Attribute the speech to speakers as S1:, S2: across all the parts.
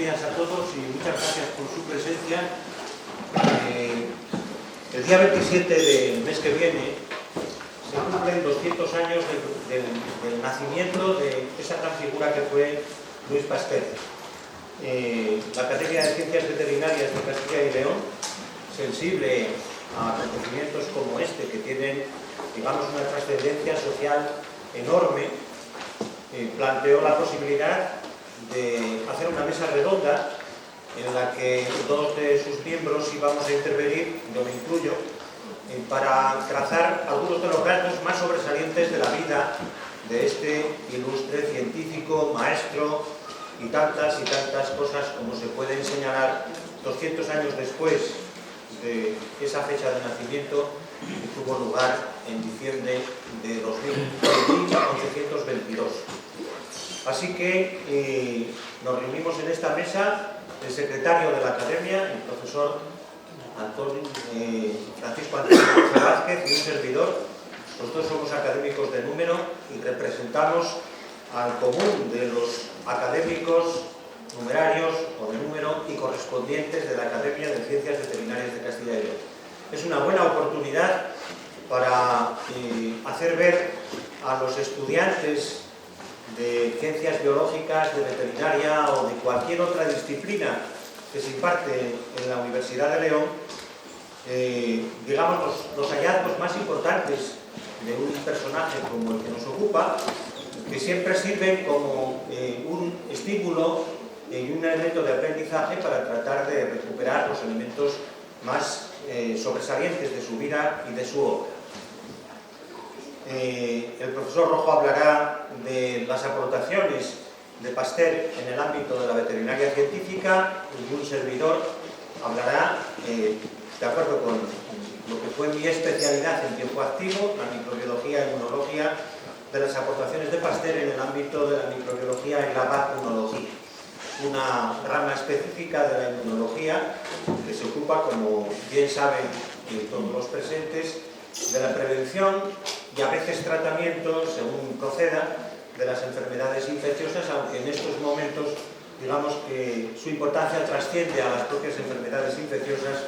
S1: días a todos y muchas gracias por su presencia. El día 27 del mes que viene se cumplen 200 años del nacimiento de esa gran figura que fue Louis Pasteur. La Academia de Ciencias Veterinarias de Castilla y León, sensible a acontecimientos como este, que tienen, digamos, una trascendencia social enorme, planteó la posibilidad de hacer una mesa redonda en la que dos de sus miembros íbamos a intervenir, yo me incluyo, para trazar algunos de los rasgos más sobresalientes de la vida de este ilustre científico, maestro y tantas cosas como se pueden señalar 200 años después de esa fecha de nacimiento que tuvo lugar en diciembre de 1122. Así que nos reunimos en esta mesa el secretario de la Academia, el profesor Francisco Antonio Vázquez, y un servidor. Los dos somos académicos de número y representamos al común de los académicos numerarios o de número y correspondientes de la Academia de Ciencias Veterinarias de Castilla y León. Es una buena oportunidad para hacer ver a los estudiantes de ciencias biológicas, de veterinaria o de cualquier otra disciplina que se imparte en la Universidad de León, digamos, los hallazgos más importantes de un personaje como el que nos ocupa, que siempre sirven como un estímulo y un elemento de aprendizaje para tratar de recuperar los elementos más sobresalientes de su vida y de su obra. El profesor Rojo hablará de las aportaciones de Pasteur en el ámbito de la veterinaria científica y un servidor hablará, de acuerdo con lo que fue mi especialidad en tiempo activo, la microbiología e inmunología, de las aportaciones de Pasteur en el ámbito de la microbiología y la vacunología, una rama específica de la inmunología que se ocupa, como bien saben todos los presentes, de la prevención y a veces tratamiento, según proceda, de las enfermedades infecciosas, aunque en estos momentos, digamos que su importancia trasciende a las propias enfermedades infecciosas.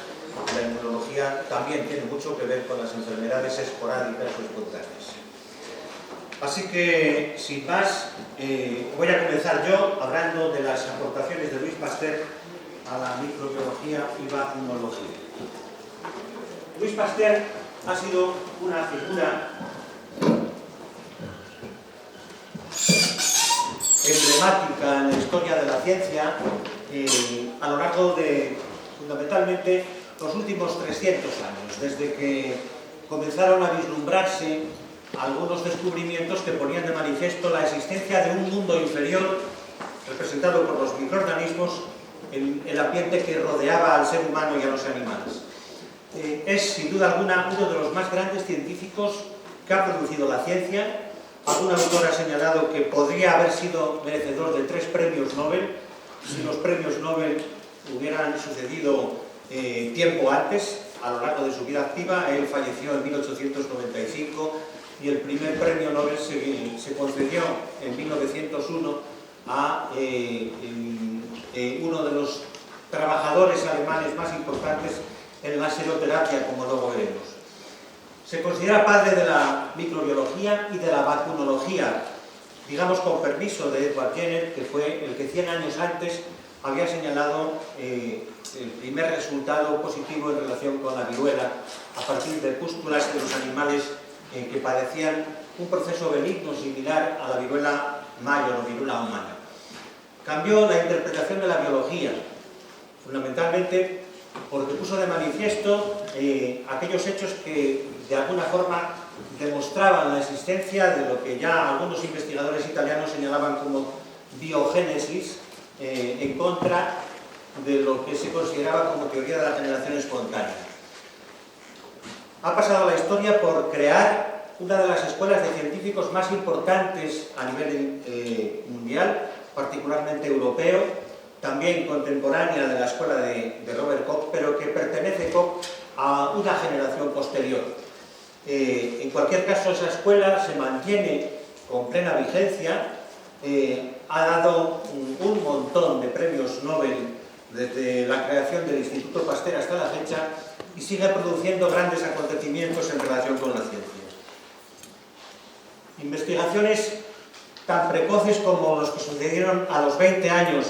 S1: La inmunología también tiene mucho que ver con las enfermedades esporádicas o espontáneas. Así que, sin más, voy a comenzar yo hablando de las aportaciones de Louis Pasteur a la microbiología y vacunología. Louis Pasteur ha sido una figura emblemática en la historia de la ciencia a lo largo de, fundamentalmente, los últimos 300 años, desde que comenzaron a vislumbrarse algunos descubrimientos que ponían de manifiesto la existencia de un mundo inferior representado por los microorganismos en el ambiente que rodeaba al ser humano y a los animales. Es, sin duda alguna, uno de los más grandes científicos que ha producido la ciencia. Algún autor ha señalado que podría haber sido merecedor de 3 premios Nobel si los premios Nobel hubieran sucedido tiempo antes, a lo largo de su vida activa. Él falleció en 1895 y el primer premio Nobel se concedió en 1901 a uno de los trabajadores alemanes más importantes en la seroterapia, como luego veremos. Se considera padre de la microbiología y de la vacunología, digamos con permiso de Edward Jenner, que fue el que 100 años antes había señalado el primer resultado positivo en relación con la viruela a partir de pústulas de los animales que padecían un proceso benigno similar a la viruela mayor o viruela humana. Cambió la interpretación de la biología, fundamentalmente porque puso de manifiesto aquellos hechos que de alguna forma demostraban la existencia de lo que ya algunos investigadores italianos señalaban como biogénesis, en contra de lo que se consideraba como teoría de la generación espontánea. Ha pasado a la historia por crear una de las escuelas de científicos más importantes a nivel mundial, particularmente europeo, también contemporánea de la escuela de Robert Koch, pero que pertenece Koch a una generación posterior. En cualquier caso, esa escuela se mantiene con plena vigencia ha dado un montón de premios Nobel desde la creación del Instituto Pasteur hasta la fecha y sigue produciendo grandes acontecimientos en relación con la ciencia. Investigaciones tan precoces como los que sucedieron a los 20 años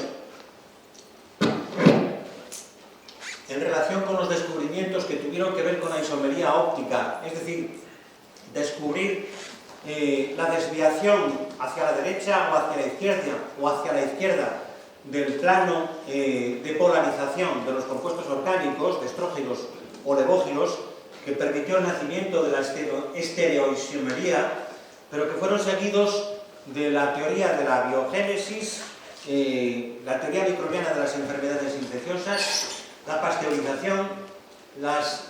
S1: en relación con los descubrimientos que tuvieron que ver con la isomería óptica, es decir, descubrir la desviación hacia la derecha o hacia la izquierda del plano de polarización de los compuestos orgánicos, de estrógenos o levógenos, que permitió el nacimiento de la estereoisomería, pero que fueron seguidos de la teoría de la biogénesis, la teoría microbiana de las enfermedades infecciosas, la pasteurización, las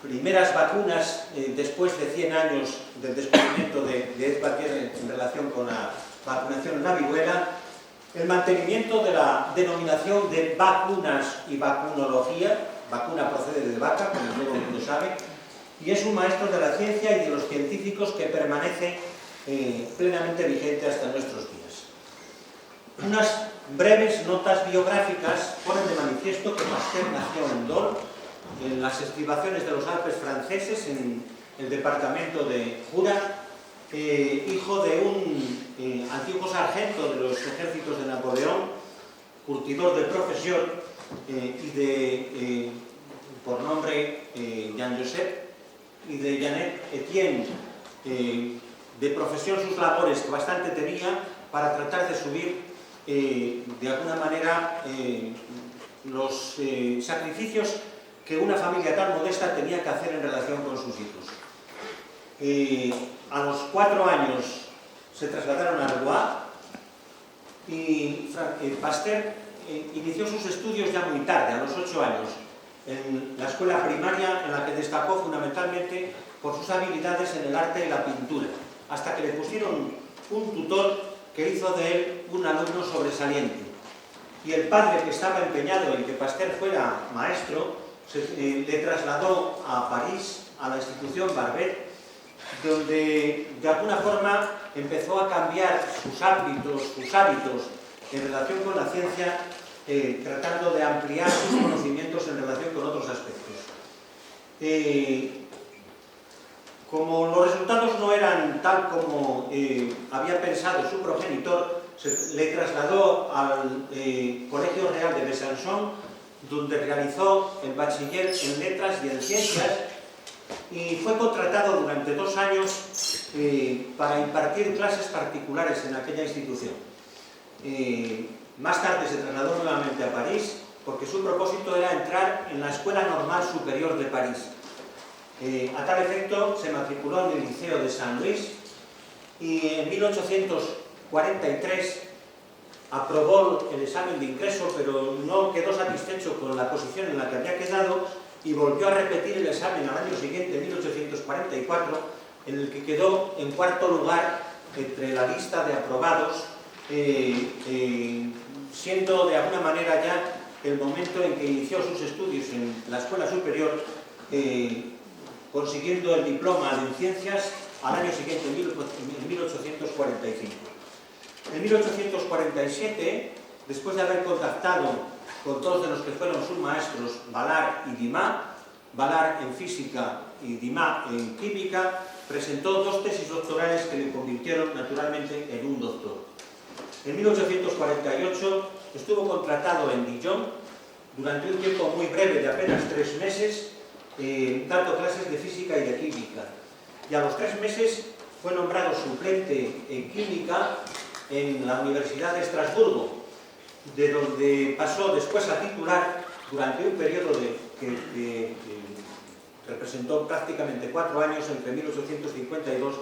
S1: primeras vacunas después de 100 años del descubrimiento de Ed Bastier en relación con la vacunación en la viruela, el mantenimiento de la denominación de vacunas y vacunología. Vacuna procede de vaca, como todo el mundo sabe, y es un maestro de la ciencia y de los científicos que permanece plenamente vigente hasta nuestros días. Unas breves notas biográficas ponen de manifiesto que Pasteur nació en Dole, en las estribaciones de los Alpes franceses, en el departamento de Jura, hijo de un antiguo sargento de los ejércitos de Napoleón, curtidor de profesión y de, por nombre, Jean-Joseph, y de Janet Etienne, de profesión sus labores que bastante tenía para tratar de subir de alguna manera los sacrificios que una familia tan modesta tenía que hacer en relación con sus hijos. A los 4 años se trasladaron a Rouen y Pasteur inició sus estudios ya muy tarde, a los 8 años, en la escuela primaria, en la que destacó fundamentalmente por sus habilidades en el arte y la pintura, hasta que le pusieron un tutor que hizo de él un alumno sobresaliente. Y el padre, que estaba empeñado en que Pasteur fuera maestro, le trasladó a París, a la institución Barbet, donde de alguna forma empezó a cambiar sus hábitos en relación con la ciencia, tratando de ampliar sus conocimientos en relación con otros aspectos. Como los resultados no eran tal como había pensado su progenitor, le trasladó al Colegio Real de Besançon, donde realizó el bachiller en letras y en ciencias, y fue contratado durante 2 años para impartir clases particulares en aquella institución. Más tarde se trasladó nuevamente a París, porque su propósito era entrar en la Escuela Normal Superior de París. A tal efecto se matriculó en el Liceo de Saint-Louis y en 1843 aprobó el examen de ingreso, pero no quedó satisfecho con la posición en la que había quedado y volvió a repetir el examen al año siguiente, en 1844, en el que quedó en 4º lugar entre la lista de aprobados, siendo de alguna manera ya el momento en que inició sus estudios en la escuela superior, consiguiendo el diploma en ciencias al año siguiente, en 1845. En 1847, después de haber contactado con 2 de los que fueron sus maestros, Vallard y Dumas, Vallard en física y Dumas en química, presentó 2 tesis doctorales que le convirtieron naturalmente en un doctor. En 1848 estuvo contratado en Dijon durante un tiempo muy breve de apenas 3 meses, dando clases de física y de química. Y a los 3 meses fue nombrado suplente en química en la Universidad de Estrasburgo, de donde pasó después a titular durante un periodo que representó prácticamente 4 años, entre 1852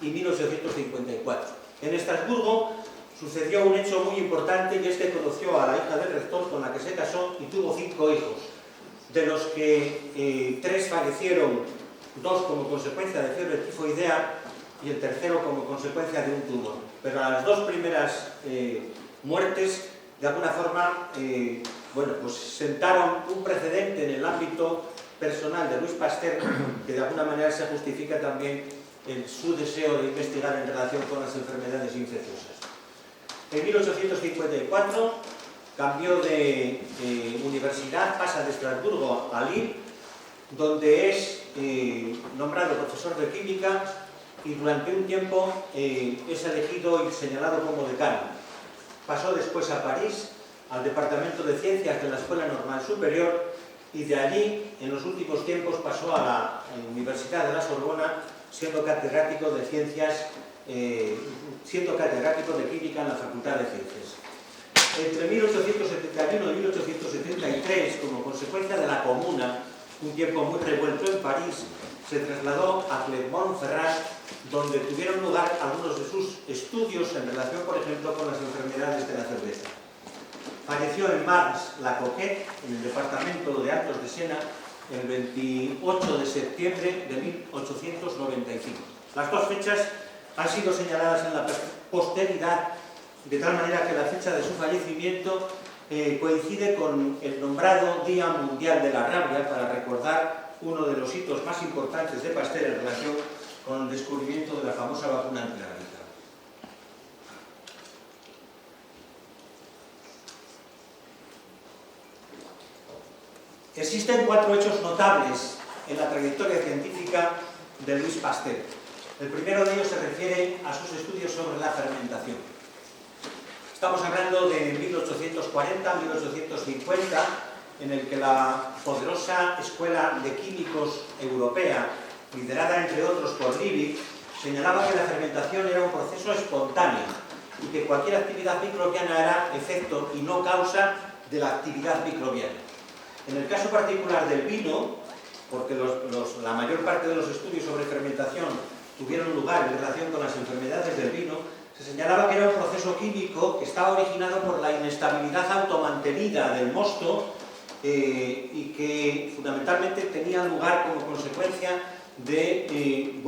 S1: y 1854. En Estrasburgo sucedió un hecho muy importante, y es que conoció a la hija del rector, con la que se casó, y tuvo 5 hijos, de los que 3 fallecieron, 2 como consecuencia de fiebre tifoidea y el tercero como consecuencia de un tumor. Pero a las 2 primeras muertes, de alguna forma, pues sentaron un precedente en el ámbito personal de Louis Pasteur, que de alguna manera se justifica también en su deseo de investigar en relación con las enfermedades infecciosas. En 1854 cambió de universidad, pasa de Estrasburgo a Lille, donde es nombrado profesor de química y durante un tiempo es elegido y señalado como decano. Pasó después a París, al Departamento de Ciencias de la Escuela Normal Superior, y de allí, en los últimos tiempos, pasó a la Universidad de la Sorbona, siendo catedrático de ciencias, siendo catedrático de química en la Facultad de Ciencias. Entre 1871 y 1873, como consecuencia de la Comuna, un tiempo muy revuelto en París, se trasladó a Clermont-Ferrand, donde tuvieron lugar algunos de sus estudios en relación, por ejemplo, con las enfermedades de la cerveza. Falleció en Mars-la-Coquette, en el departamento de Altos de Sena, el 28 de septiembre de 1895. Las dos fechas han sido señaladas en la posteridad, de tal manera que la fecha de su fallecimiento coincide con el nombrado Día Mundial de la Rabia, para recordar uno de los hitos más importantes de Pasteur en relación con el descubrimiento de la famosa vacuna antirrábica. Existen 4 hechos notables en la trayectoria científica de Louis Pasteur. El primero de ellos se refiere a sus estudios sobre la fermentación. Estamos hablando de 1840-1850, en el que la poderosa Escuela de Químicos Europea, liderada entre otros por Liebig, señalaba que la fermentación era un proceso espontáneo y que cualquier actividad microbiana era efecto y no causa de la actividad microbiana. En el caso particular del vino, porque la mayor parte de los estudios sobre fermentación tuvieron lugar en relación con las enfermedades del vino, se señalaba que era un proceso químico que estaba originado por la inestabilidad automantenida del mosto y que fundamentalmente tenía lugar como consecuencia de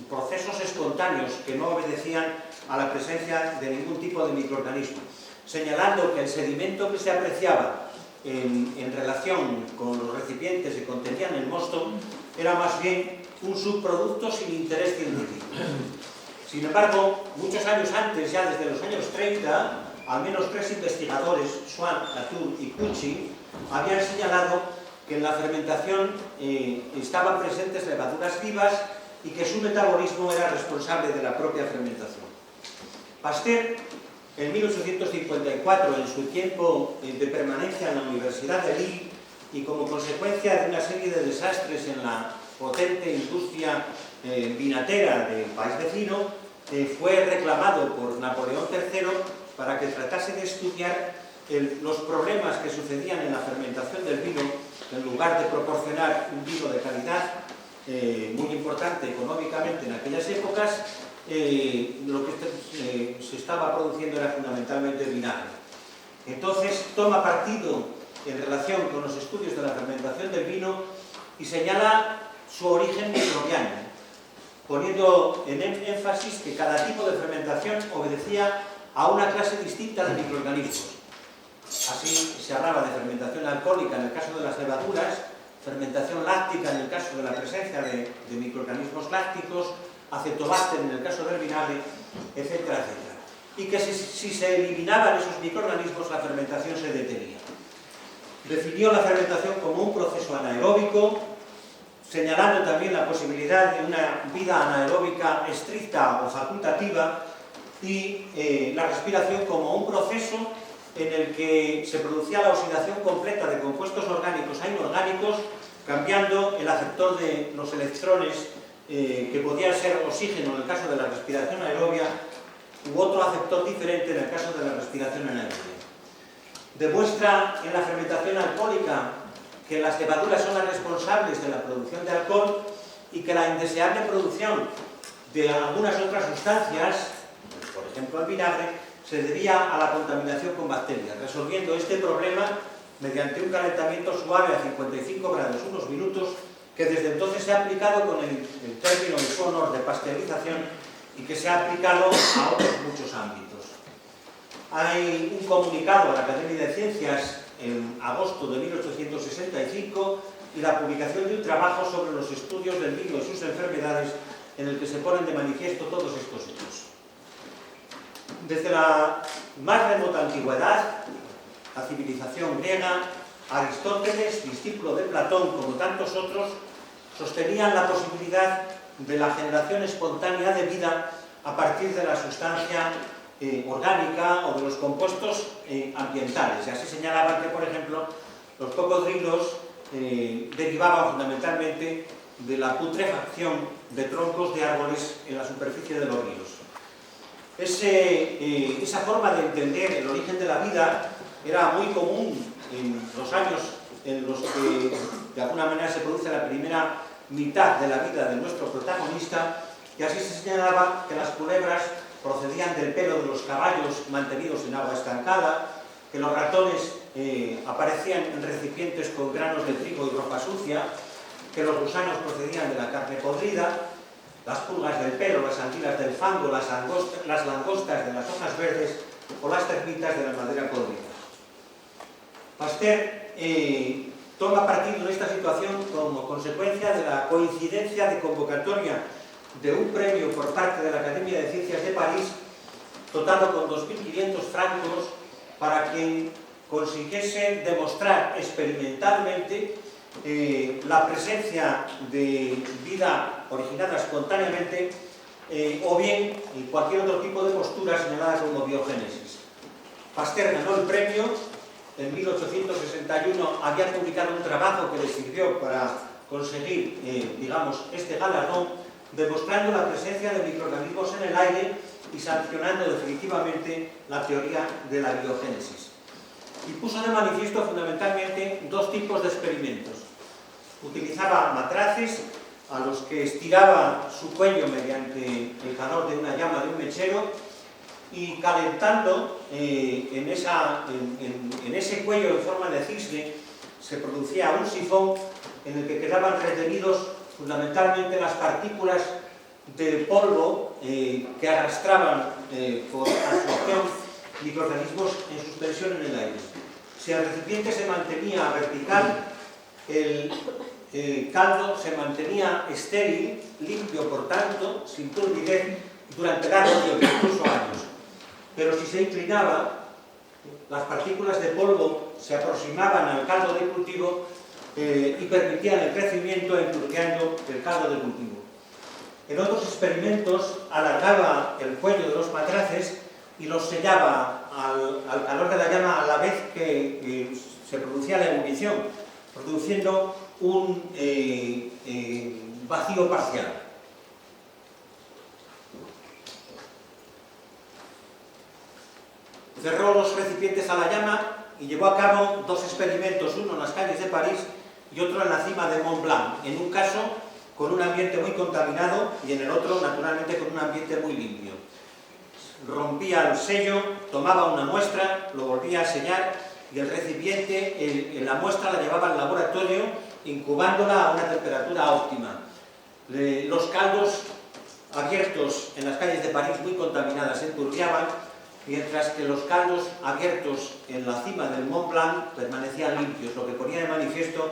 S1: procesos espontáneos que no obedecían a la presencia de ningún tipo de microorganismo, señalando que el sedimento que se apreciaba en relación con los recipientes que contenían el mosto era más bien un subproducto sin interés científico. Sin embargo, muchos años antes, ya desde los años 30, al menos 3 investigadores, Swan, Latour y Cucci, habían señalado que en la fermentación estaban presentes levaduras vivas y que su metabolismo era responsable de la propia fermentación. Pasteur, en 1854, en su tiempo de permanencia en la Universidad de Lille, y como consecuencia de una serie de desastres en la potente industria vinatera del país vecino, fue reclamado por Napoleón III para que tratase de estudiar los problemas que sucedían en la fermentación del vino, en lugar de proporcionar un vino de calidad muy importante económicamente en aquellas épocas. Lo que se estaba produciendo era fundamentalmente vinagre. Entonces toma partido en relación con los estudios de la fermentación del vino y señala su origen microbiano, poniendo en énfasis que cada tipo de fermentación obedecía a una clase distinta de microorganismos. Así se hablaba de fermentación alcohólica en el caso de las levaduras, fermentación láctica en el caso de la presencia de microorganismos lácticos, acetobacter en el caso del vinagre, etcétera, etcétera. Y que si se eliminaban esos microorganismos, la fermentación se detenía. Definió la fermentación como un proceso anaeróbico, señalando también la posibilidad de una vida anaeróbica estricta o facultativa, y la respiración como un proceso en el que se producía la oxidación completa de compuestos orgánicos a inorgánicos, cambiando el aceptor de los electrones, que podía ser oxígeno en el caso de la respiración aerobia, u otro aceptor diferente en el caso de la respiración anaerobia. Demuestra en la fermentación alcohólica que las levaduras son las responsables de la producción de alcohol y que la indeseable producción de algunas otras sustancias, por ejemplo el vinagre, se debía a la contaminación con bacterias, resolviendo este problema mediante un calentamiento suave a 55 grados unos minutos, que desde entonces se ha aplicado con el término en su honor de pasteurización y que se ha aplicado a otros muchos ámbitos. Hay un comunicado a la Academia de Ciencias en agosto de 1865 y la publicación de un trabajo sobre los estudios del vino y sus enfermedades, en el que se ponen de manifiesto todos estos hechos. Desde la más remota antigüedad, la civilización griega, Aristóteles, discípulo de Platón, como tantos otros, sostenían la posibilidad de la generación espontánea de vida a partir de la sustancia orgánica o de los compuestos ambientales. Y así señalaban que, por ejemplo, los cocodrilos derivaban fundamentalmente de la putrefacción de troncos de árboles en la superficie de los ríos. Esa forma de entender el origen de la vida era muy común en los años en los que de alguna manera se produce la primera mitad de la vida de nuestro protagonista, y así se señalaba que las culebras procedían del pelo de los caballos mantenidos en agua estancada, que los ratones aparecían en recipientes con granos de trigo y ropa sucia, que los gusanos procedían de la carne podrida, las pulgas del pelo, las anguilas del fango, las langostas de las hojas verdes o las termitas de la madera podrida. Pasteur toma partido de esta situación como consecuencia de la coincidencia de convocatoria de un premio por parte de la Academia de Ciencias de París, dotado con 2.500 francos, para quien consiguiese demostrar experimentalmente la presencia de vida originada espontáneamente o bien cualquier otro tipo de postura señalada como biogénesis. Pasteur ganó el premio. En 1861 había publicado un trabajo que le sirvió para conseguir, digamos, este galardón, demostrando la presencia de microorganismos en el aire y sancionando definitivamente la teoría de la biogénesis. Y puso de manifiesto fundamentalmente dos tipos de experimentos. Utilizaba matraces a los que estiraba su cuello mediante el calor de una llama de un mechero, y calentando en ese cuello en forma de cisne se producía un sifón en el que quedaban retenidos fundamentalmente las partículas de polvo que arrastraban por absorción microorganismos en suspensión en el aire. Si el recipiente se mantenía vertical, el caldo se mantenía estéril, limpio por tanto, sin turbidez, durante largo tiempo, incluso años. Pero si se inclinaba, las partículas de polvo se aproximaban al caldo de cultivo y permitían el crecimiento enturbiando el caldo de cultivo. En otros experimentos alargaba el cuello de los matraces y los sellaba al calor de la llama a la vez que se producía la ebullición, produciendo un vacío parcial. Cerró los recipientes a la llama y llevó a cabo dos experimentos, uno en las calles de París y otro en la cima de Mont Blanc, en un caso con un ambiente muy contaminado y en el otro, naturalmente, con un ambiente muy limpio. Rompía el sello, tomaba una muestra, lo volvía a sellar y el recipiente, la muestra la llevaba al laboratorio, incubándola a una temperatura óptima. Los caldos abiertos en las calles de París muy contaminadas se enturbiaban, mientras que los caldos abiertos en la cima del Mont Blanc permanecían limpios, lo que ponía de manifiesto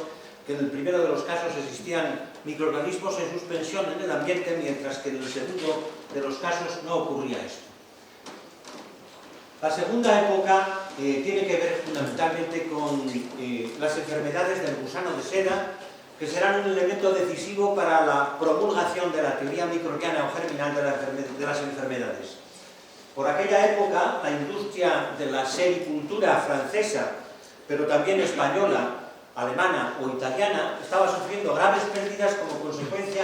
S1: que en el primero de los casos existían microorganismos en suspensión en el ambiente, mientras que en el segundo de los casos no ocurría esto. La segunda época tiene que ver fundamentalmente con las enfermedades del gusano de seda, que serán un elemento decisivo para la promulgación de la teoría microbiana o germinal de las enfermedades. Por aquella época, la industria de la sericultura francesa, pero también española, alemana o italiana, estaba sufriendo graves pérdidas como consecuencia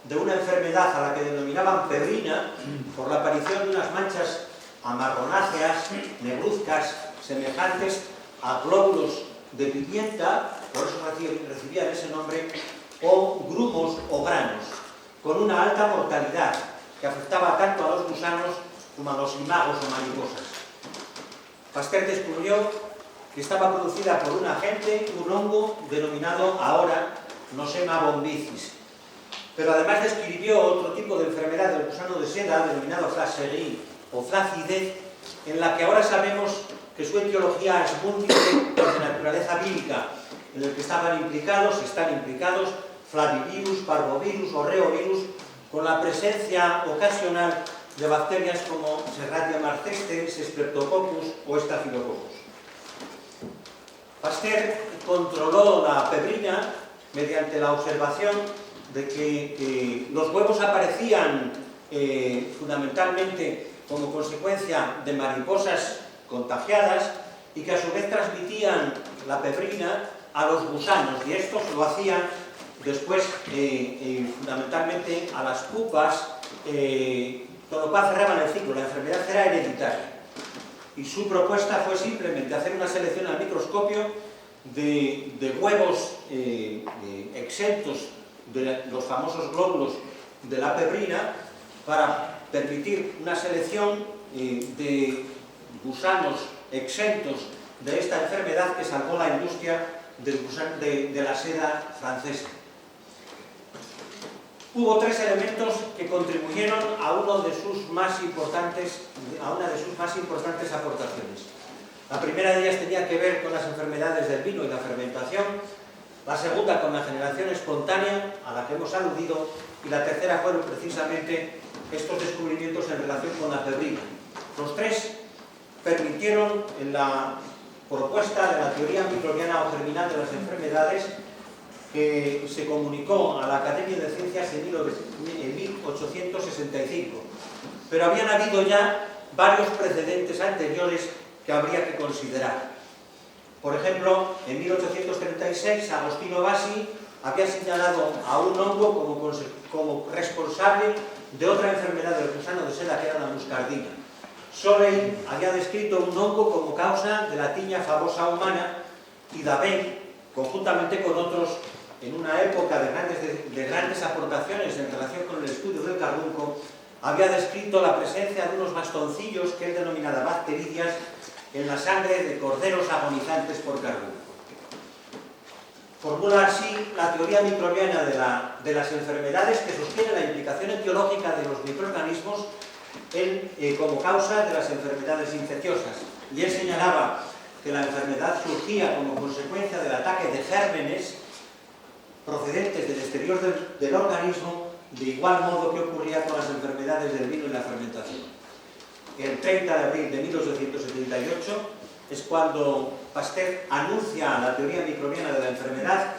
S1: de una enfermedad a la que denominaban pebrina, por la aparición de unas manchas amarronáceas, negruzcas, semejantes a glóbulos de pimienta, por eso recibían ese nombre, o grumos o granos, con una alta mortalidad que afectaba tanto a los gusanos como a los imagos o mariposas. Pasteur descubrió que estaba producida por un agente, un hongo denominado ahora Nosema bombicis. Pero además describió otro tipo de enfermedad del gusano de seda denominado flacherie o flacidez, en la que ahora sabemos que su etiología es múltiple de naturaleza vírica, en el que están implicados flavivirus, parvovirus o reovirus, con la presencia ocasional de bacterias como Serratia marcescens, Streptococcus o Staphylococcus. Pasteur controló la pebrina mediante la observación de que los huevos aparecían fundamentalmente como consecuencia de mariposas contagiadas y que a su vez transmitían la pebrina a los gusanos, y estos lo hacían después fundamentalmente a las pupas, con lo cual cerraban el ciclo. La enfermedad era hereditaria y su propuesta fue simplemente hacer una selección al microscopio de huevos exentos de los famosos glóbulos de la pebrina para permitir una selección de gusanos exentos de esta enfermedad que salvó la industria de la seda francesa. Hubo tres elementos que contribuyeron a una de sus más importantes aportaciones. La primera de ellas tenía que ver con las enfermedades del vino y la fermentación, la segunda con la generación espontánea, a la que hemos aludido, y la tercera fueron precisamente estos descubrimientos en relación con la pebrina. Los tres permitieron en la propuesta de la teoría microbiana o germinal de las enfermedades, que se comunicó a la Academia de Ciencias en 1865. Pero habían habido ya varios precedentes anteriores que habría que considerar. Por ejemplo, en 1836 Agostino Bassi había señalado a un hongo como responsable de otra enfermedad del gusano de seda, que era la muscardina. Soleil había descrito un hongo como causa de la tiña famosa humana, y Davey, conjuntamente con otros, en una época de grandes aportaciones en relación con el estudio del carbunco, había descrito la presencia de unos bastoncillos que él denominaba bacteridias en la sangre de corderos agonizantes por carbunco. Formula así la teoría microbiana de las enfermedades, que sostiene la implicación etiológica de los microorganismos como causa de las enfermedades infecciosas. Y él señalaba que la enfermedad surgía como consecuencia del ataque de gérmenes procedentes del exterior del organismo, de igual modo que ocurría con las enfermedades del vino y la fermentación. El 30 de abril de 1878 es cuando Pasteur anuncia la teoría microbiana de la enfermedad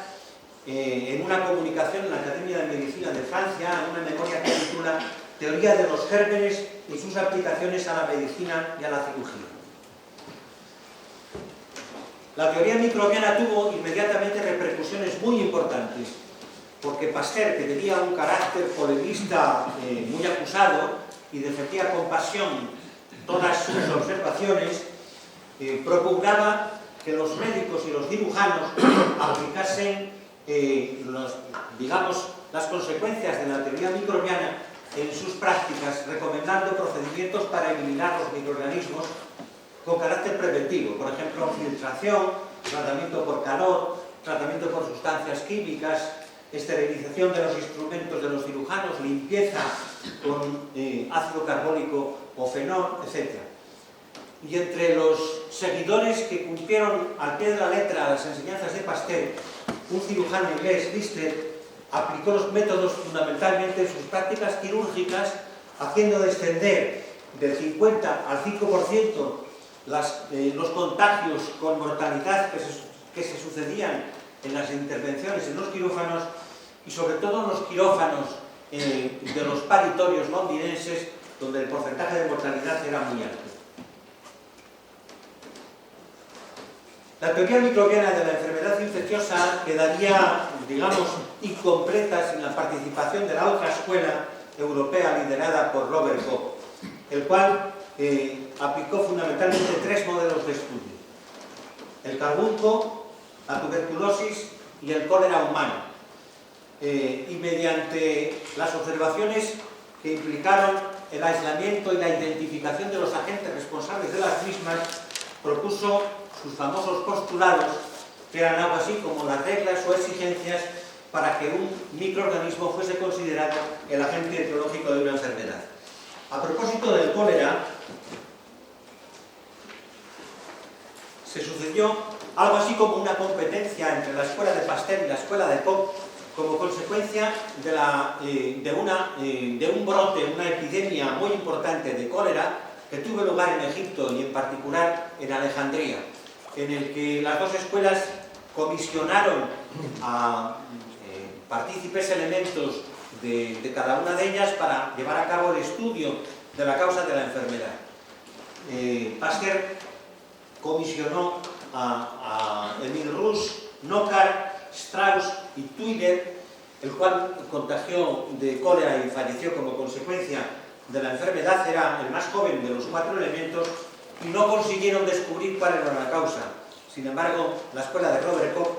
S1: en una comunicación en la Academia de Medicina de Francia, en una memoria que titula Teoría de los gérmenes y sus aplicaciones a la medicina y a la cirugía. La teoría microbiana tuvo inmediatamente repercusiones muy importantes, porque Pasteur, que tenía un carácter polemista muy acusado y defendía con pasión todas sus observaciones, propugnaba que los médicos y los cirujanos aplicasen las consecuencias de la teoría microbiana en sus prácticas, recomendando procedimientos para eliminar los microorganismos con carácter preventivo, por ejemplo, filtración, tratamiento por calor, tratamiento por sustancias químicas, esterilización de los instrumentos de los cirujanos, limpieza con ácido carbónico o fenol, etc. Y entre los seguidores que cumplieron al pie de la letra las enseñanzas de Pasteur, un cirujano inglés, Lister, aplicó los métodos fundamentalmente en sus prácticas quirúrgicas, haciendo descender del 50 al 5% los contagios con mortalidad que se sucedían en las intervenciones en los quirófanos, y sobre todo en los quirófanos de los paritorios londinenses, donde el porcentaje de mortalidad era muy alto. La teoría microbiana de la enfermedad infecciosa quedaría, digamos, incompleta sin la participación de la otra escuela europea liderada por Robert Koch, el cual aplicó fundamentalmente tres modelos de estudio: el carbunco, la tuberculosis y el cólera humano, y mediante las observaciones que implicaron el aislamiento y la identificación de los agentes responsables de las mismas, propuso sus famosos postulados, que eran algo así como las reglas o exigencias para que un microorganismo fuese considerado el agente etiológico de una enfermedad. A propósito del cólera, se sucedió algo así como una competencia entre la escuela de Pasteur y la escuela de Koch como consecuencia de un brote, una epidemia muy importante de cólera que tuvo lugar en Egipto y en particular en Alejandría, en el que las dos escuelas comisionaron a partícipes elementos de cada una de ellas para llevar a cabo el estudio de la causa de la enfermedad. Pasteur comisionó a Emil Rus, Knockar, Strauss y Twigger, el cual contagió de cólera y falleció como consecuencia de la enfermedad. Era el más joven de los 4 elementos y no consiguieron descubrir cuál era la causa. Sin embargo, la escuela de Robert Koch,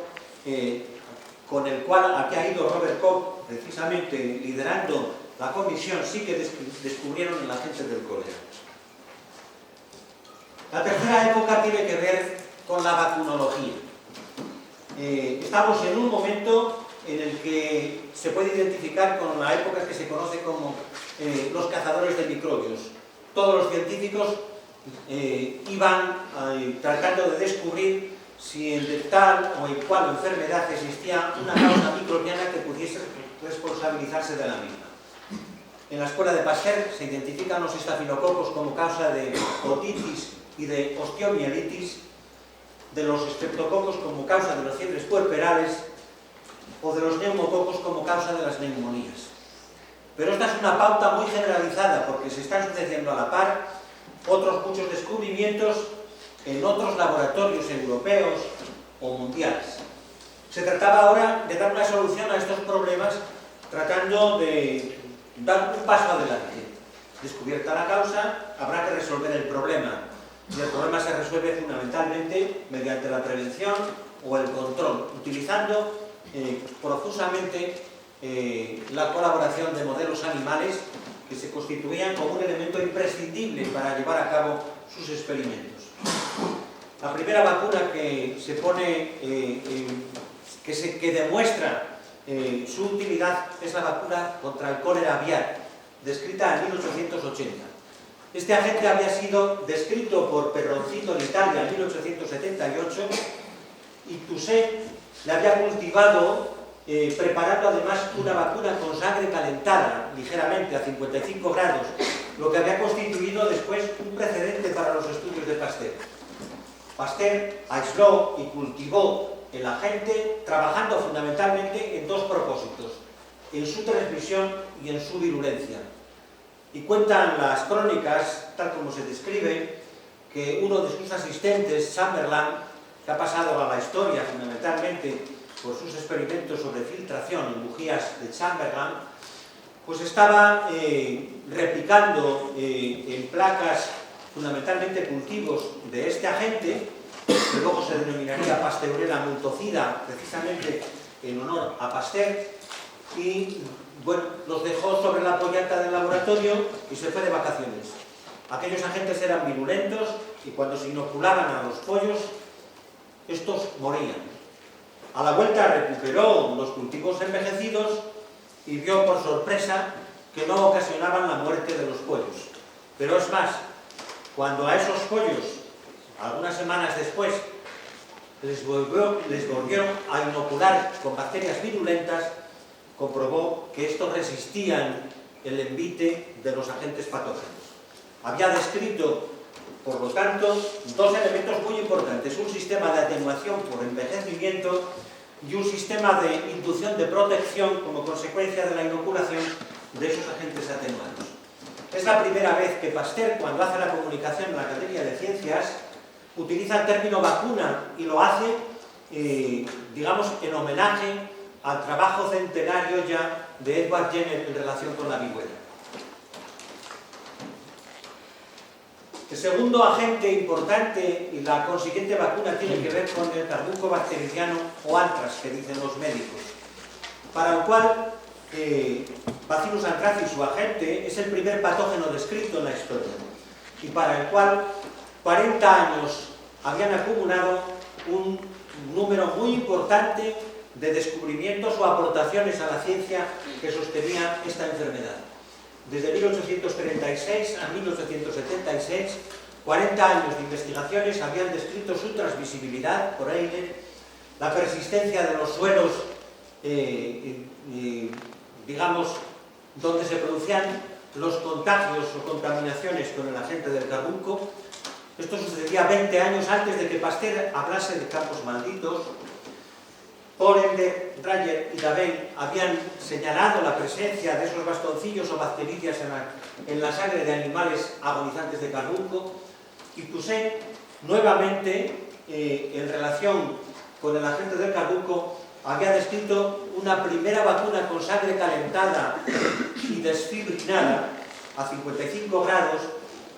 S1: con el cual había ido Robert Koch, precisamente liderando la comisión, sí que descubrieron el agente del cólera. La tercera época tiene que ver con la vacunología. Estamos en un momento en el que se puede identificar con la época que se conoce como los cazadores de microbios. Todos los científicos iban tratando de descubrir si en tal o en cual enfermedad existía una causa microbiana que pudiese responsabilizarse de la misma. En la escuela de Pasteur se identifican los estafilococos como causa de otitis y de osteomielitis, de los estreptococos como causa de las fiebres puerperales o de los neumococos como causa de las neumonías. Pero esta es una pauta muy generalizada porque se están sucediendo a la par otros muchos descubrimientos en otros laboratorios europeos o mundiales. Se trataba ahora de dar una solución a estos problemas tratando de dar un paso adelante. Descubierta la causa, habrá que resolver el problema. Y el problema se resuelve fundamentalmente mediante la prevención o el control, utilizando profusamente la colaboración de modelos animales que se constituían como un elemento imprescindible para llevar a cabo sus experimentos. La primera vacuna que se pone, que demuestra su utilidad es la vacuna contra el cólera aviar, descrita en 1880. Este agente había sido descrito por Perroncito en Italia en 1878 y Toussaint le había cultivado preparando además una vacuna con sangre calentada ligeramente a 55 grados, lo que había constituido después un precedente para los estudios de Pasteur. Pasteur aisló y cultivó el agente trabajando fundamentalmente en dos propósitos: en su transmisión y en su virulencia. Y cuentan las crónicas, tal como se describe, que uno de sus asistentes, Chamberlain, que ha pasado a la historia fundamentalmente por sus experimentos sobre filtración en bujías de Chamberlain, pues estaba replicando en placas, fundamentalmente cultivos de este agente, que luego se denominaría Pasteurella multocida, precisamente en honor a Pasteur, y bueno, los dejó sobre la pollata del laboratorio y se fue de vacaciones. Aquellos agentes eran virulentos y cuando se inoculaban a los pollos, estos morían. A la vuelta recuperó los cultivos envejecidos y vio por sorpresa que no ocasionaban la muerte de los pollos. Pero es más, cuando a esos pollos, algunas semanas después, les volvió a inocular con bacterias virulentas, comprobó que estos resistían el envite de los agentes patógenos. Había descrito, por lo tanto, dos elementos muy importantes: un sistema de atenuación por envejecimiento y un sistema de inducción de protección como consecuencia de la inoculación de esos agentes atenuados. Es la primera vez que Pasteur, cuando hace la comunicación en la Academia de Ciencias, utiliza el término vacuna y lo hace, digamos, en homenaje al trabajo centenario ya de Edward Jenner en relación con la viruela. El segundo agente importante y la consiguiente vacuna tiene que ver con el carbunco bactericiano o anthrax, que dicen los médicos, para el cual Bacillus anthracis, su agente, es el primer patógeno descrito en la historia y para el cual 40 años habían acumulado un número muy importante de descubrimientos o aportaciones a la ciencia que sostenían esta enfermedad. Desde 1836 a 1876, 40 años de investigaciones habían descrito su transmisibilidad por aire, la persistencia de los suelos digamos, donde se producían los contagios o contaminaciones con el agente del carbunco. Esto sucedía 20 años antes de que Pasteur hablase de campos malditos. Porende, Dreyer y Davey habían señalado la presencia de esos bastoncillos o bacterias en la sangre de animales agonizantes de carbunco. Y Toussaint, nuevamente, en relación con el agente del carbunco, había descrito una primera vacuna con sangre calentada y desfibrinada a 55 grados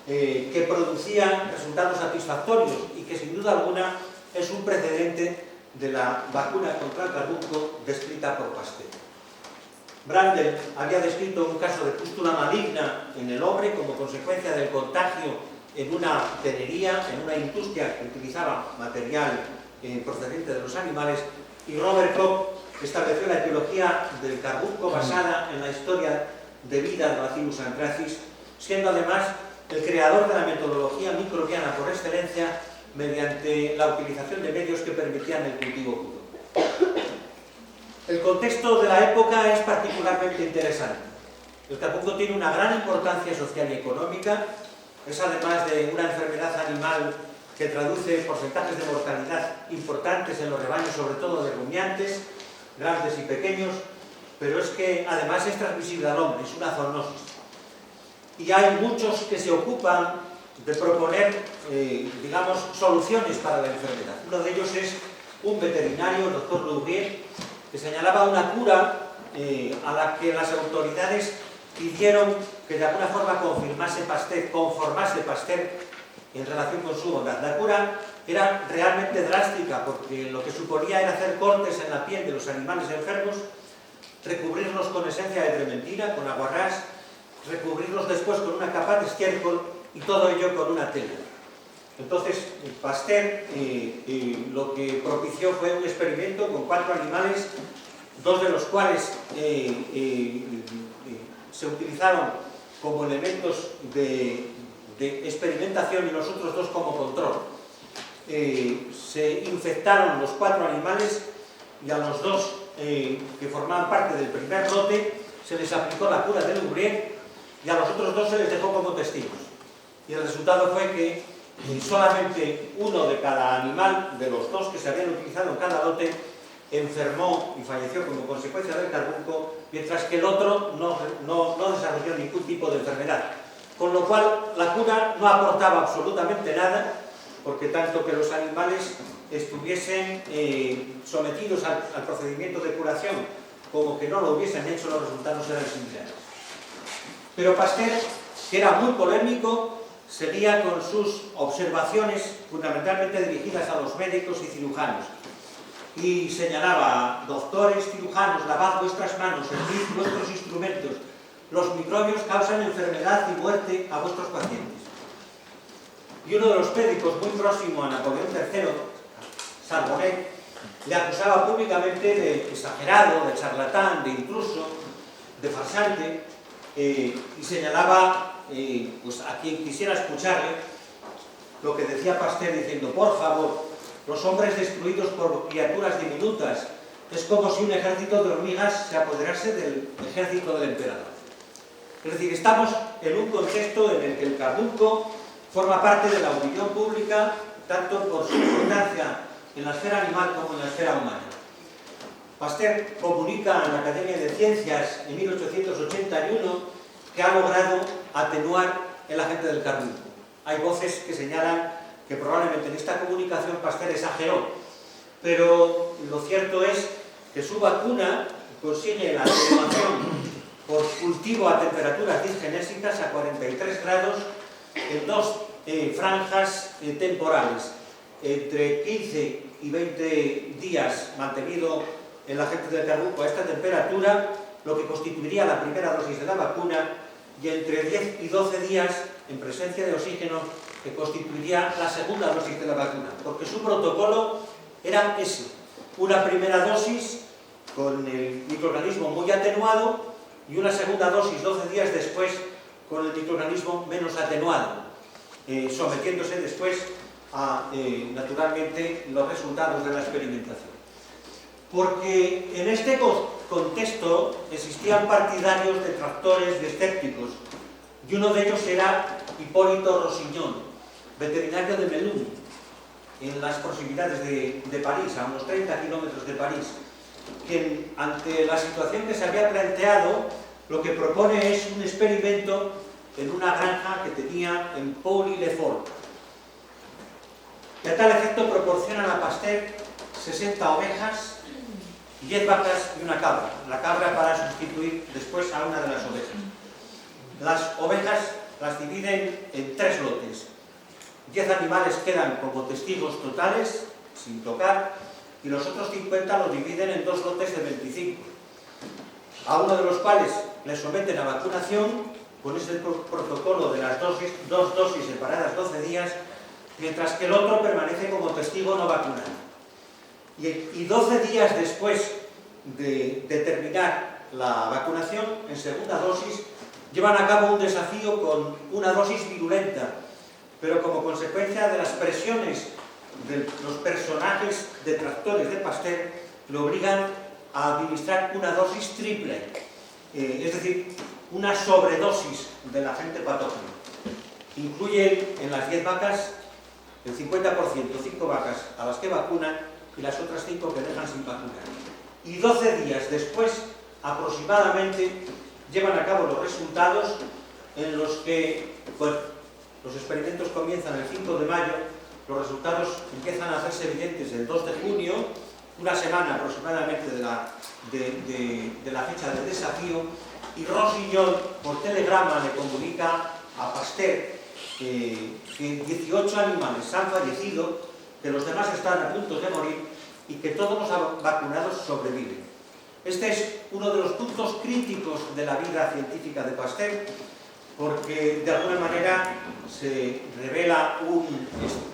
S1: que producía resultados satisfactorios y que sin duda alguna es un precedente de la vacuna contra el carbunco descrita por Pasteur. Brandel había descrito un caso de pústula maligna en el hombre como consecuencia del contagio en una tenería, en una industria que utilizaba material procedente de los animales, y Robert Koch estableció la etiología del carbunco basada en la historia de vida de Bacillus anthracis, siendo además el creador de la metodología microbiana por excelencia mediante la utilización de medios que permitían el cultivo crudo. El contexto de la época es particularmente interesante. El carbunco tiene una gran importancia social y económica, es además de una enfermedad animal que traduce porcentajes de mortalidad importantes en los rebaños, sobre todo de rumiantes, grandes y pequeños, pero es que además es transmisible al hombre, es una zoonosis. Y hay muchos que se ocupan de proponer, digamos, soluciones para la enfermedad. Uno de ellos es un veterinario, el doctor Louvier, que señalaba una cura a la que las autoridades pidieron que de alguna forma conformase Pasteur en relación con su bondad. La cura era realmente drástica porque lo que suponía era hacer cortes en la piel de los animales enfermos, recubrirlos con esencia de trementina, con aguarrás, recubrirlos después con una capa de estiércol y todo ello con una tela. Entonces, Pasteur lo que propició fue un experimento con 4 animales, 2 de los cuales se utilizaron como elementos de experimentación y los otros 2 como control. Se infectaron los 4 animales y a los 2 que formaban parte del primer lote se les aplicó la cura de Louvier y a los otros 2 se les dejó como testigos. Y el resultado fue que solamente uno de cada animal, de los 2 que se habían utilizado en cada lote, enfermó y falleció como consecuencia del carbunco, mientras que el otro no desarrolló ningún tipo de enfermedad. Con lo cual, la cura no aportaba absolutamente nada, porque tanto que los animales estuviesen sometidos al procedimiento de curación como que no lo hubiesen hecho, los resultados eran similares. Pero Pasteur, que era muy polémico, seguía con sus observaciones fundamentalmente dirigidas a los médicos y cirujanos. Y señalaba: doctores, cirujanos, lavad vuestras manos, servid vuestros instrumentos. Los microbios causan enfermedad y muerte a vuestros pacientes. Y uno de los médicos muy próximo a Napoleón III, Charbonnet, le acusaba públicamente de exagerado, de charlatán, de intruso, de farsante, y señalaba pues a quien quisiera escucharle lo que decía Pasteur, diciendo: por favor, los hombres destruidos por criaturas diminutas, es como si un ejército de hormigas se apoderase del ejército del emperador. Es decir, estamos en un contexto en el que el carbunco forma parte de la opinión pública, tanto por su importancia en la esfera animal como en la esfera humana. Pasteur comunica en la Academia de Ciencias en 1881 que ha logrado atenuar el agente del carbunco. Hay voces que señalan que probablemente en esta comunicación Pasteur exageró, pero lo cierto es que su vacuna consigue la atenuación por cultivo a temperaturas disgenésicas a 43 grados en 2 franjas temporales, entre 15 y 20 días mantenido el agente del carbunco a esta temperatura, lo que constituiría la primera dosis de la vacuna, y entre 10 y 12 días en presencia de oxígeno, que constituiría la segunda dosis de la vacuna, porque su protocolo era ese: una primera dosis con el microorganismo muy atenuado y una segunda dosis 12 días después con el microorganismo menos atenuado, sometiéndose después a, naturalmente, los resultados de la experimentación. Porque en este contexto existían partidarios, detractores y escépticos, y uno de ellos era Hipólito Rosiñón, veterinario de Melun, en las proximidades de París, a unos 30 kilómetros de París, quien ante la situación que se había planteado, lo que propone es un experimento en una granja que tenía en Pouilly-le-Fort, que a tal efecto proporcionan a Pasteur 60 ovejas, 10 vacas y una cabra. La cabra para sustituir después a una de las ovejas. Las ovejas las dividen en 3 lotes. 10 animales quedan como testigos totales, sin tocar, y los otros 50 los dividen en 2 lotes de 25, a uno de los cuales le someten a vacunación con ese protocolo de las dos dosis separadas 12 días, mientras que el otro permanece como testigo no vacunado. Y 12 días después de terminar la vacunación, en segunda dosis, llevan a cabo un desafío con una dosis virulenta, pero como consecuencia de las presiones de los personajes detractores de Pasteur, le obligan a administrar una dosis triple, es decir, una sobredosis del agente patógeno. Incluyen en las 10 vacas el 50%, 5 vacas a las que vacunan y las otras 5 que dejan sin vacunar. Y 12 días después, aproximadamente, llevan a cabo los resultados en los que, bueno, los experimentos comienzan el 5 de mayo, los resultados empiezan a hacerse evidentes el 2 de junio, una semana aproximadamente de la fecha del desafío, y Rosiñón, por telegrama, le comunica a Pasteur que 18 animales han fallecido, que los demás están a punto de morir y que todos los vacunados sobreviven. Este es uno de los puntos críticos de la vida científica de Pasteur, porque de alguna manera se revela un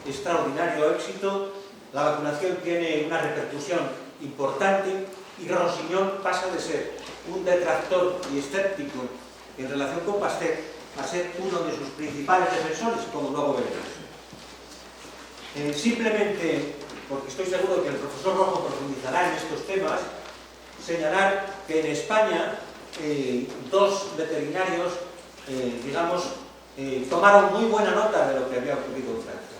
S1: extraordinario éxito, la vacunación tiene una repercusión importante y Rosiñón pasa de ser un detractor y escéptico en relación con Pasteur a ser uno de sus principales defensores, como luego veremos. Simplemente, porque estoy seguro de que el profesor Rojo profundizará en estos temas, señalar que en España 2 veterinarios, tomaron muy buena nota de lo que había ocurrido en Francia.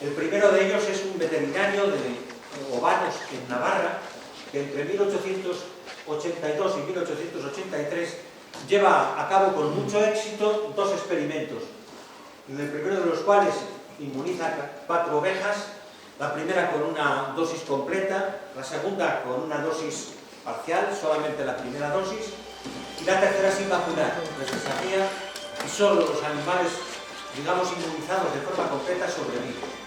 S1: El primero de ellos es un veterinario de Obanos, en Navarra, que entre 1882 y 1883 lleva a cabo con mucho éxito 2 experimentos, en el primero de los cuales inmuniza 4 ovejas, la primera con una dosis completa, la segunda con una dosis parcial, solamente la primera dosis, y la tercera sin vacunar. Les desafía y solo los animales, inmunizados de forma completa sobreviven.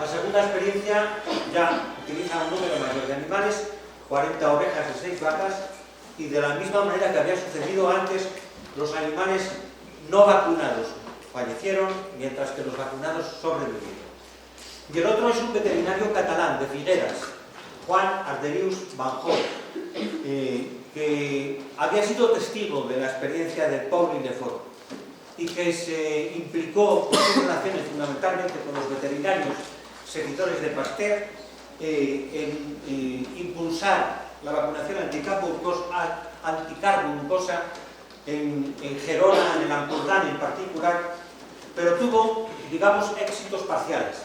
S1: La segunda experiencia ya utiliza un número mayor de animales, 40 ovejas y 6 vacas, y de la misma manera que había sucedido antes, los animales no vacunados fallecieron, mientras que los vacunados sobrevivieron. Y el otro es un veterinario catalán de Figueras, Juan Arderius Banjol, que había sido testigo de la experiencia de Pouilly-le-Fort y que se implicó en sus relaciones fundamentalmente con los veterinarios seguidores de Pasteur en impulsar la vacunación anticarbuncosa en Gerona, en el Ampurdán en particular, pero tuvo, éxitos parciales.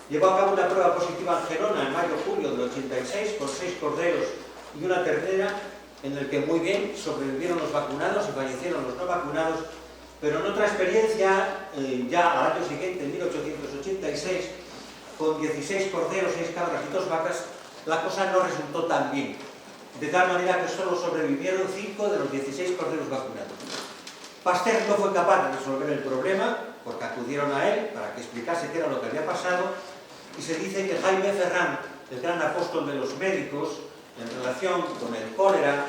S1: Llevó a cabo una prueba positiva en Gerona en mayo-julio del 86 con 6 corderos y una ternera, en el que muy bien sobrevivieron los vacunados y fallecieron los no vacunados, pero en otra experiencia, ya al año siguiente, en 1886, con 16 corderos, 6 cabras y 2 vacas, la cosa no resultó tan bien, de tal manera que solo sobrevivieron 5 de los 16 corderos vacunados. Pasteur no fue capaz de resolver el problema, porque acudieron a él para que explicase qué era lo que había pasado, y se dice que Jaime Ferrán, el gran apóstol de los médicos, en relación con el cólera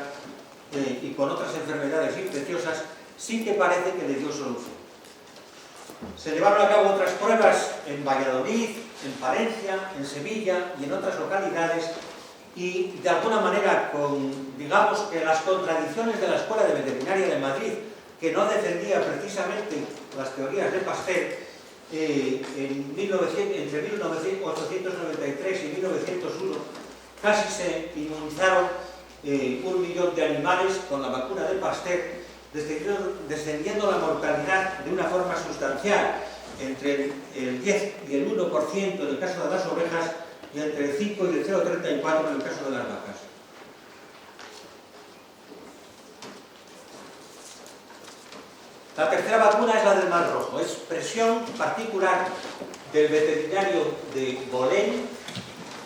S1: y con otras enfermedades infecciosas, sí que parece que le dio solución. Se llevaron a cabo otras pruebas en Valladolid, en Palencia, en Sevilla y en otras localidades, y de alguna manera que las contradicciones de la Escuela de Veterinaria de Madrid, que no defendía precisamente las teorías de Pasteur, entre 1893 y 1901 casi se inmunizaron 1 millón de animales con la vacuna de Pasteur, descendiendo la mortalidad de una forma sustancial, entre el 10 y el 1% en el caso de las ovejas y entre el 5 y el 0,34 en el caso de las vacas. La tercera vacuna es la del mal rojo, es presión particular del veterinario de Boulogne,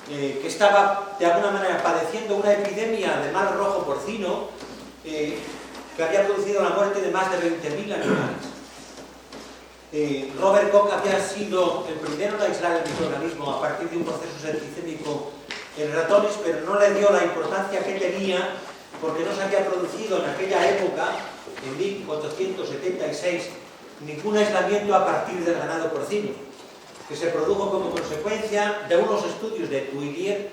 S1: que estaba de alguna manera padeciendo una epidemia de mal rojo porcino que había producido la muerte de más de 20.000 animales. Robert Koch había sido el primero en aislar el microorganismo a partir de un proceso septicémico en ratones, pero no le dio la importancia que tenía porque no se había producido en aquella época, en 1876, ningún aislamiento a partir del ganado porcino, que se produjo como consecuencia de unos estudios de Tuillier,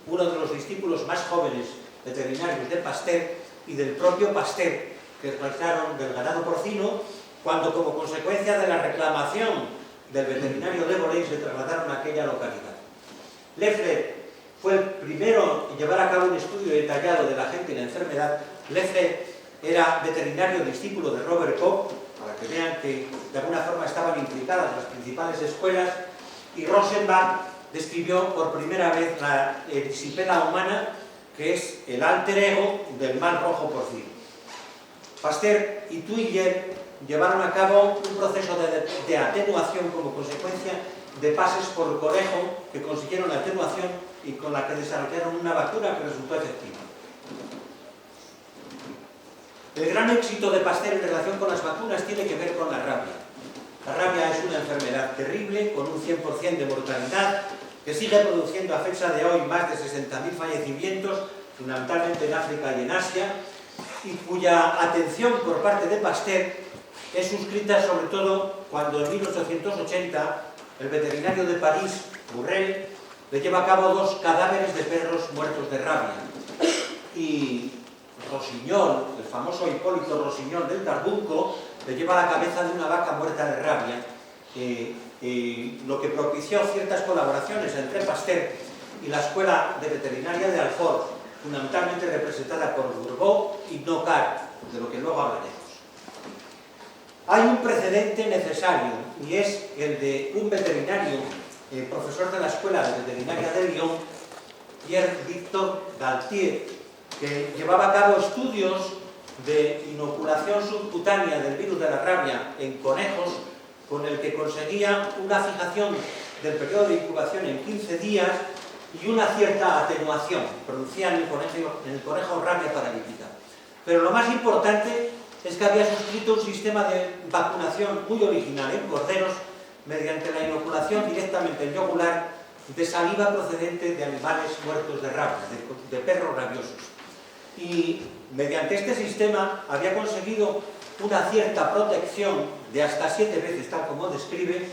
S1: uno de los discípulos más jóvenes veterinarios de Pasteur, y del propio Pasteur, que aislaron del ganado porcino, cuando como consecuencia de la reclamación del veterinario de Boulogne se trasladaron a aquella localidad. Loeffler fue el primero en llevar a cabo un estudio detallado de la gente y la enfermedad. Loeffler era veterinario discípulo de Robert Koch, para que vean que de alguna forma estaban implicadas las principales escuelas, y Rosenbach describió por primera vez la erisipela humana, que es el alter ego del mal rojo porcino. Pasteur y Tuillier llevaron a cabo un proceso de atenuación como consecuencia de pases por conejo que consiguieron la atenuación y con la que desarrollaron una vacuna que resultó efectiva. El gran éxito de Pasteur en relación con las vacunas tiene que ver con la rabia. La rabia es una enfermedad terrible, con un 100% de mortalidad, que sigue produciendo a fecha de hoy más de 60.000 fallecimientos, fundamentalmente en África y en Asia, y cuya atención por parte de Pasteur es suscrita sobre todo cuando en 1880 el veterinario de París, Burrell, le lleva a cabo 2 cadáveres de perros muertos de rabia. Y Rossignol, el famoso Hipólito Rossignol del Carbunco, le lleva a la cabeza de una vaca muerta de rabia, lo que propició ciertas colaboraciones entre Pasteur y la Escuela de Veterinaria de Alfort, fundamentalmente representada por Bourbeau y Nocar, de lo que luego hablaremos. Hay un precedente necesario, y es el de un veterinario, profesor de la Escuela de Veterinaria de Lyon, Pierre-Victor Galtier, que llevaba a cabo estudios de inoculación subcutánea del virus de la rabia en conejos, con el que conseguía una fijación del periodo de incubación en 15 días y una cierta atenuación. Producía en el conejo rabia paralítica. Pero lo más importante es que había suscrito un sistema de vacunación muy original en corderos mediante la inoculación directamente en yugular de saliva procedente de animales muertos de rabia, de perros rabiosos. Y mediante este sistema había conseguido una cierta protección de hasta 7 veces, tal como describe,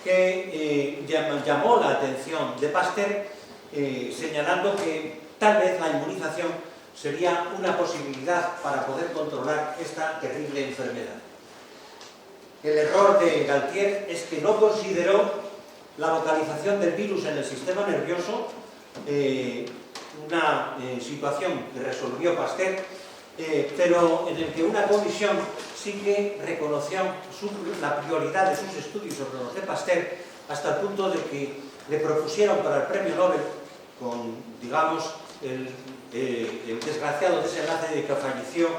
S1: que llamó la atención de Pasteur, señalando que tal vez la inmunización sería una posibilidad para poder controlar esta terrible enfermedad. El error de Galtier es que no consideró la localización del virus en el sistema nervioso, una situación que resolvió Pasteur, pero en el que una comisión sí que reconoció la prioridad de sus estudios sobre los de Pasteur, hasta el punto de que le propusieron para el premio Nobel, con, digamos, el desgraciado desenlace de que falleció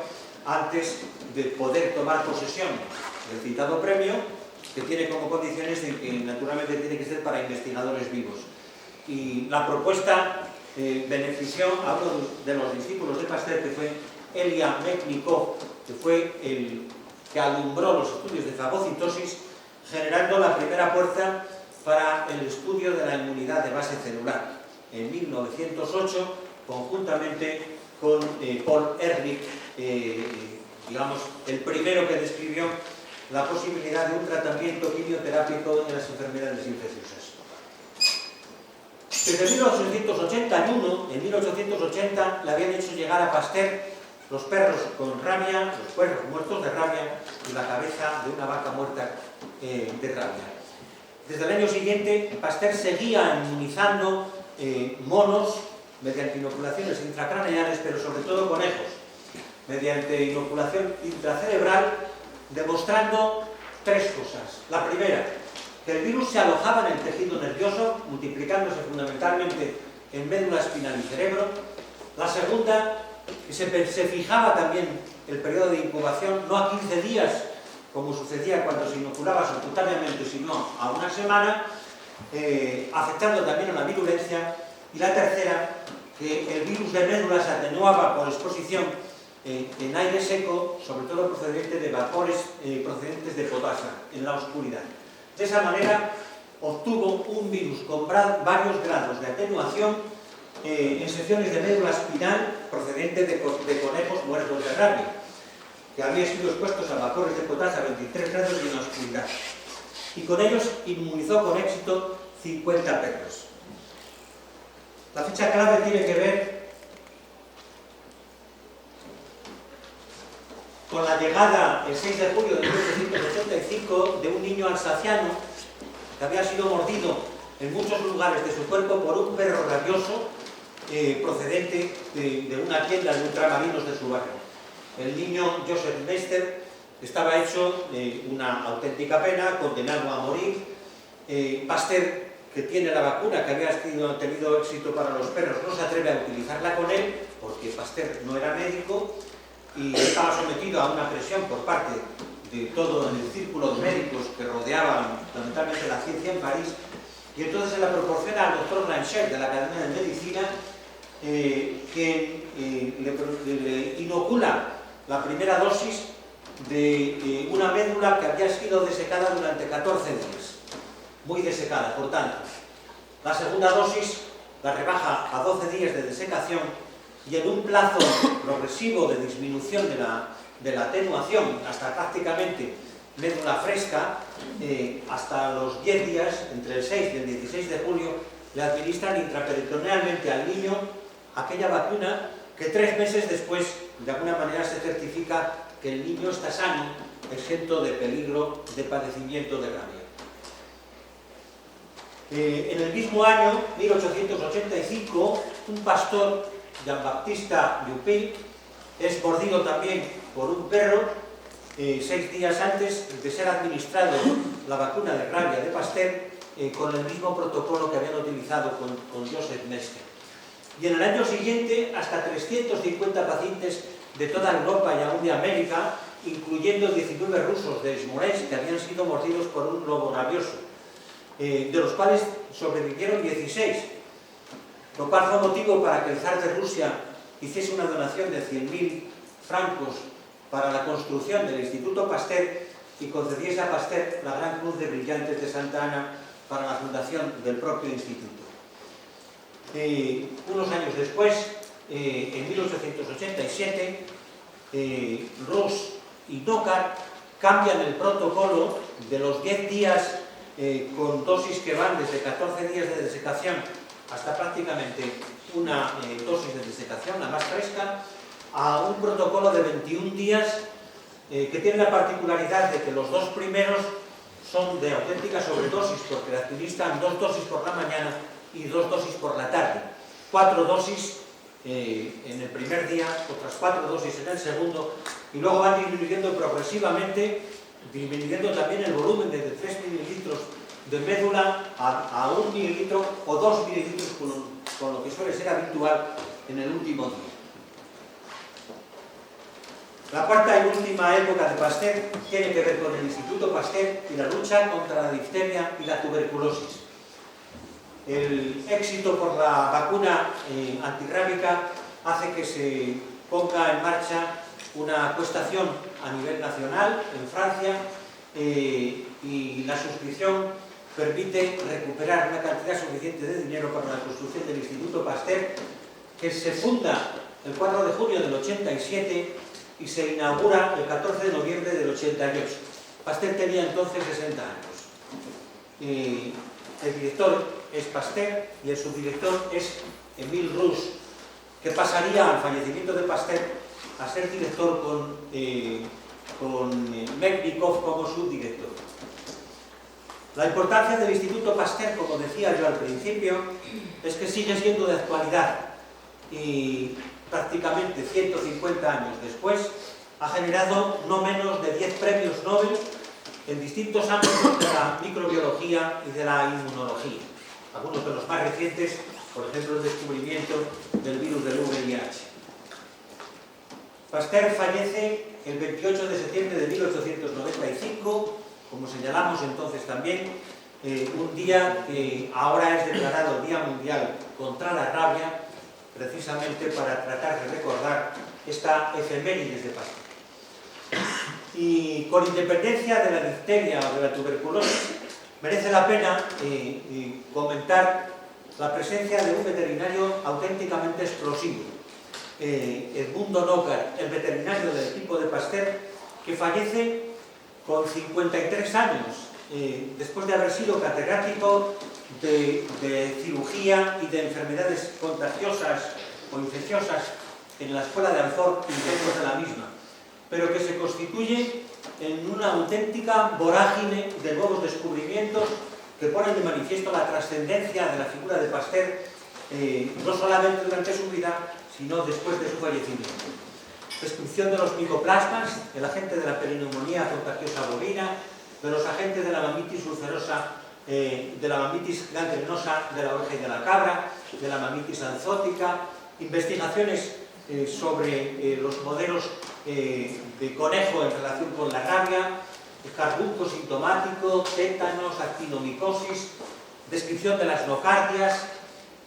S1: antes de poder tomar posesión del citado premio, que tiene como condiciones de que naturalmente tiene que ser para investigadores vivos. Y la propuesta benefició a uno de los discípulos de Pasteur, que fue Elia Mechnikov, que fue el que alumbró los estudios de fagocitosis, generando la primera puerta para el estudio de la inmunidad de base celular en 1908, conjuntamente con Paul Ehrlich, digamos, el primero que describió la posibilidad de un tratamiento quimioterápico en las enfermedades infecciosas. Desde 1881, en 1880, le habían hecho llegar a Pasteur los perros con rabia, los perros muertos de rabia y la cabeza de una vaca muerta de rabia. Desde el año siguiente, Pasteur seguía inmunizando monos mediante inoculaciones intracraneales, pero sobre todo conejos, mediante inoculación intracerebral, demostrando tres cosas. La primera, que el virus se alojaba en el tejido nervioso, multiplicándose fundamentalmente en médula espinal y cerebro. La segunda, que se fijaba también el periodo de incubación, no a 15 días, como sucedía cuando se inoculaba subcutáneamente, sino a una semana, afectando también a la virulencia. Y la tercera, que el virus de médula se atenuaba por exposición en aire seco, sobre todo procedente de vapores procedentes de potasa, en la oscuridad. De esa manera obtuvo un virus con varios grados de atenuación en secciones de médula espinal procedentes de conejos muertos de rabia, que habían sido expuestos a vapores de potasa a 23 grados y en la oscuridad. Y con ellos inmunizó con éxito 50 perros. La fecha clave tiene que ver con la llegada el 6 de julio de 1885 de un niño alsaciano que había sido mordido en muchos lugares de su cuerpo por un perro rabioso procedente de una tienda de ultramarinos de su barrio. El niño Joseph Meister estaba hecho una auténtica pena, condenado a morir. Pasteur, que tiene la vacuna, que había tenido éxito para los perros, no se atreve a utilizarla con él, porque Pasteur no era médico y estaba sometido a una presión por parte de todo el círculo de médicos que rodeaban fundamentalmente la ciencia en París, y entonces se la proporciona al doctor Blanchet de la Academia de Medicina, que le inocula la primera dosis de una médula que había sido desecada durante 14 días, muy desecada, por tanto. La segunda dosis la rebaja a 12 días de desecación y en un plazo progresivo de disminución de la atenuación hasta prácticamente médula fresca, hasta los 10 días, entre el 6 y el 16 de julio, le administran intraperitonealmente al niño aquella vacuna que 3 meses después, de alguna manera, se certifica que el niño está sano, exento de peligro de padecimiento de rabia. En el mismo año, 1885, un pastor, Jean-Baptiste Dupin, es mordido también por un perro 6 días antes de ser administrado la vacuna de rabia de Pasteur con el mismo protocolo que habían utilizado con Joseph Meister. Y en el año siguiente, hasta 350 pacientes de toda Europa y aún de América, incluyendo 19 rusos de Smolensk que habían sido mordidos por un lobo rabioso, de los cuales sobrevivieron 16, lo cual fue motivo para que el zar de Rusia hiciese una donación de 100.000 francos para la construcción del Instituto Pasteur y concediese a Pasteur la Gran Cruz de Brillantes de Santa Ana para la fundación del propio instituto. Unos años después, en 1887, Ross y Nockart cambian el protocolo de los 10 días con dosis que van desde 14 días de desecación hasta prácticamente una dosis de desecación, la más fresca, a un protocolo de 21 días que tiene la particularidad de que los 2 primeros son de auténtica sobredosis porque le administran 2 dosis por la mañana y 2 dosis por la tarde. 4 dosis en el primer día, otras 4 dosis en el segundo, y luego van disminuyendo progresivamente, disminuyendo también el volumen desde 3 mililitros de médula a 1 mililitro o 2 mililitros con lo que suele ser habitual en el último día. La cuarta y última época de Pasteur tiene que ver con el Instituto Pasteur y la lucha contra la difteria y la tuberculosis. El éxito por la vacuna antirrábica hace que se ponga en marcha una acuestación a nivel nacional en Francia y la suscripción permite recuperar una cantidad suficiente de dinero para la construcción del Instituto Pasteur, que se funda el 4 de junio del 87 y se inaugura el 14 de noviembre del 88. Pasteur tenía entonces 60 años. El director es Pasteur y el subdirector es Émile Rousse, que pasaría al fallecimiento de Pasteur a ser director con Mednikov como subdirector. La importancia del Instituto Pasteur, como decía yo al principio, es que sigue siendo de actualidad. y prácticamente 150 años después ha generado no menos de 10 premios Nobel en distintos ámbitos de la microbiología y de la inmunología. Algunos de los más recientes, por ejemplo, el descubrimiento del virus del VIH. Pasteur fallece el 28 de septiembre de 1895, como señalamos entonces también, un día que ahora es declarado Día Mundial contra la Rabia, precisamente para tratar de recordar esta efemérides de Pasteur. Y con independencia de la difteria o de la tuberculosis, merece la pena comentar la presencia de un veterinario auténticamente explosivo, Edmundo Knockaert, el veterinario del equipo de Pasteur, que fallece con 53 años, después de haber sido catedrático de cirugía y de enfermedades contagiosas o infecciosas en la escuela de Alfort y dentro de la misma, pero que se constituye en una auténtica vorágine de nuevos descubrimientos que ponen de manifiesto la trascendencia de la figura de Pasteur, no solamente durante su vida, sino después de su fallecimiento. Descripción de los micoplasmas, el agente de la perineumonía contagiosa bovina, de los agentes de la mamitis ulcerosa, de la mamitis gangrenosa de la oveja y de la cabra, de la mamitis anzótica, investigaciones sobre los modelos de conejo en relación con la rabia, carbunco sintomático, tétanos, actinomicosis, descripción de las nocardias,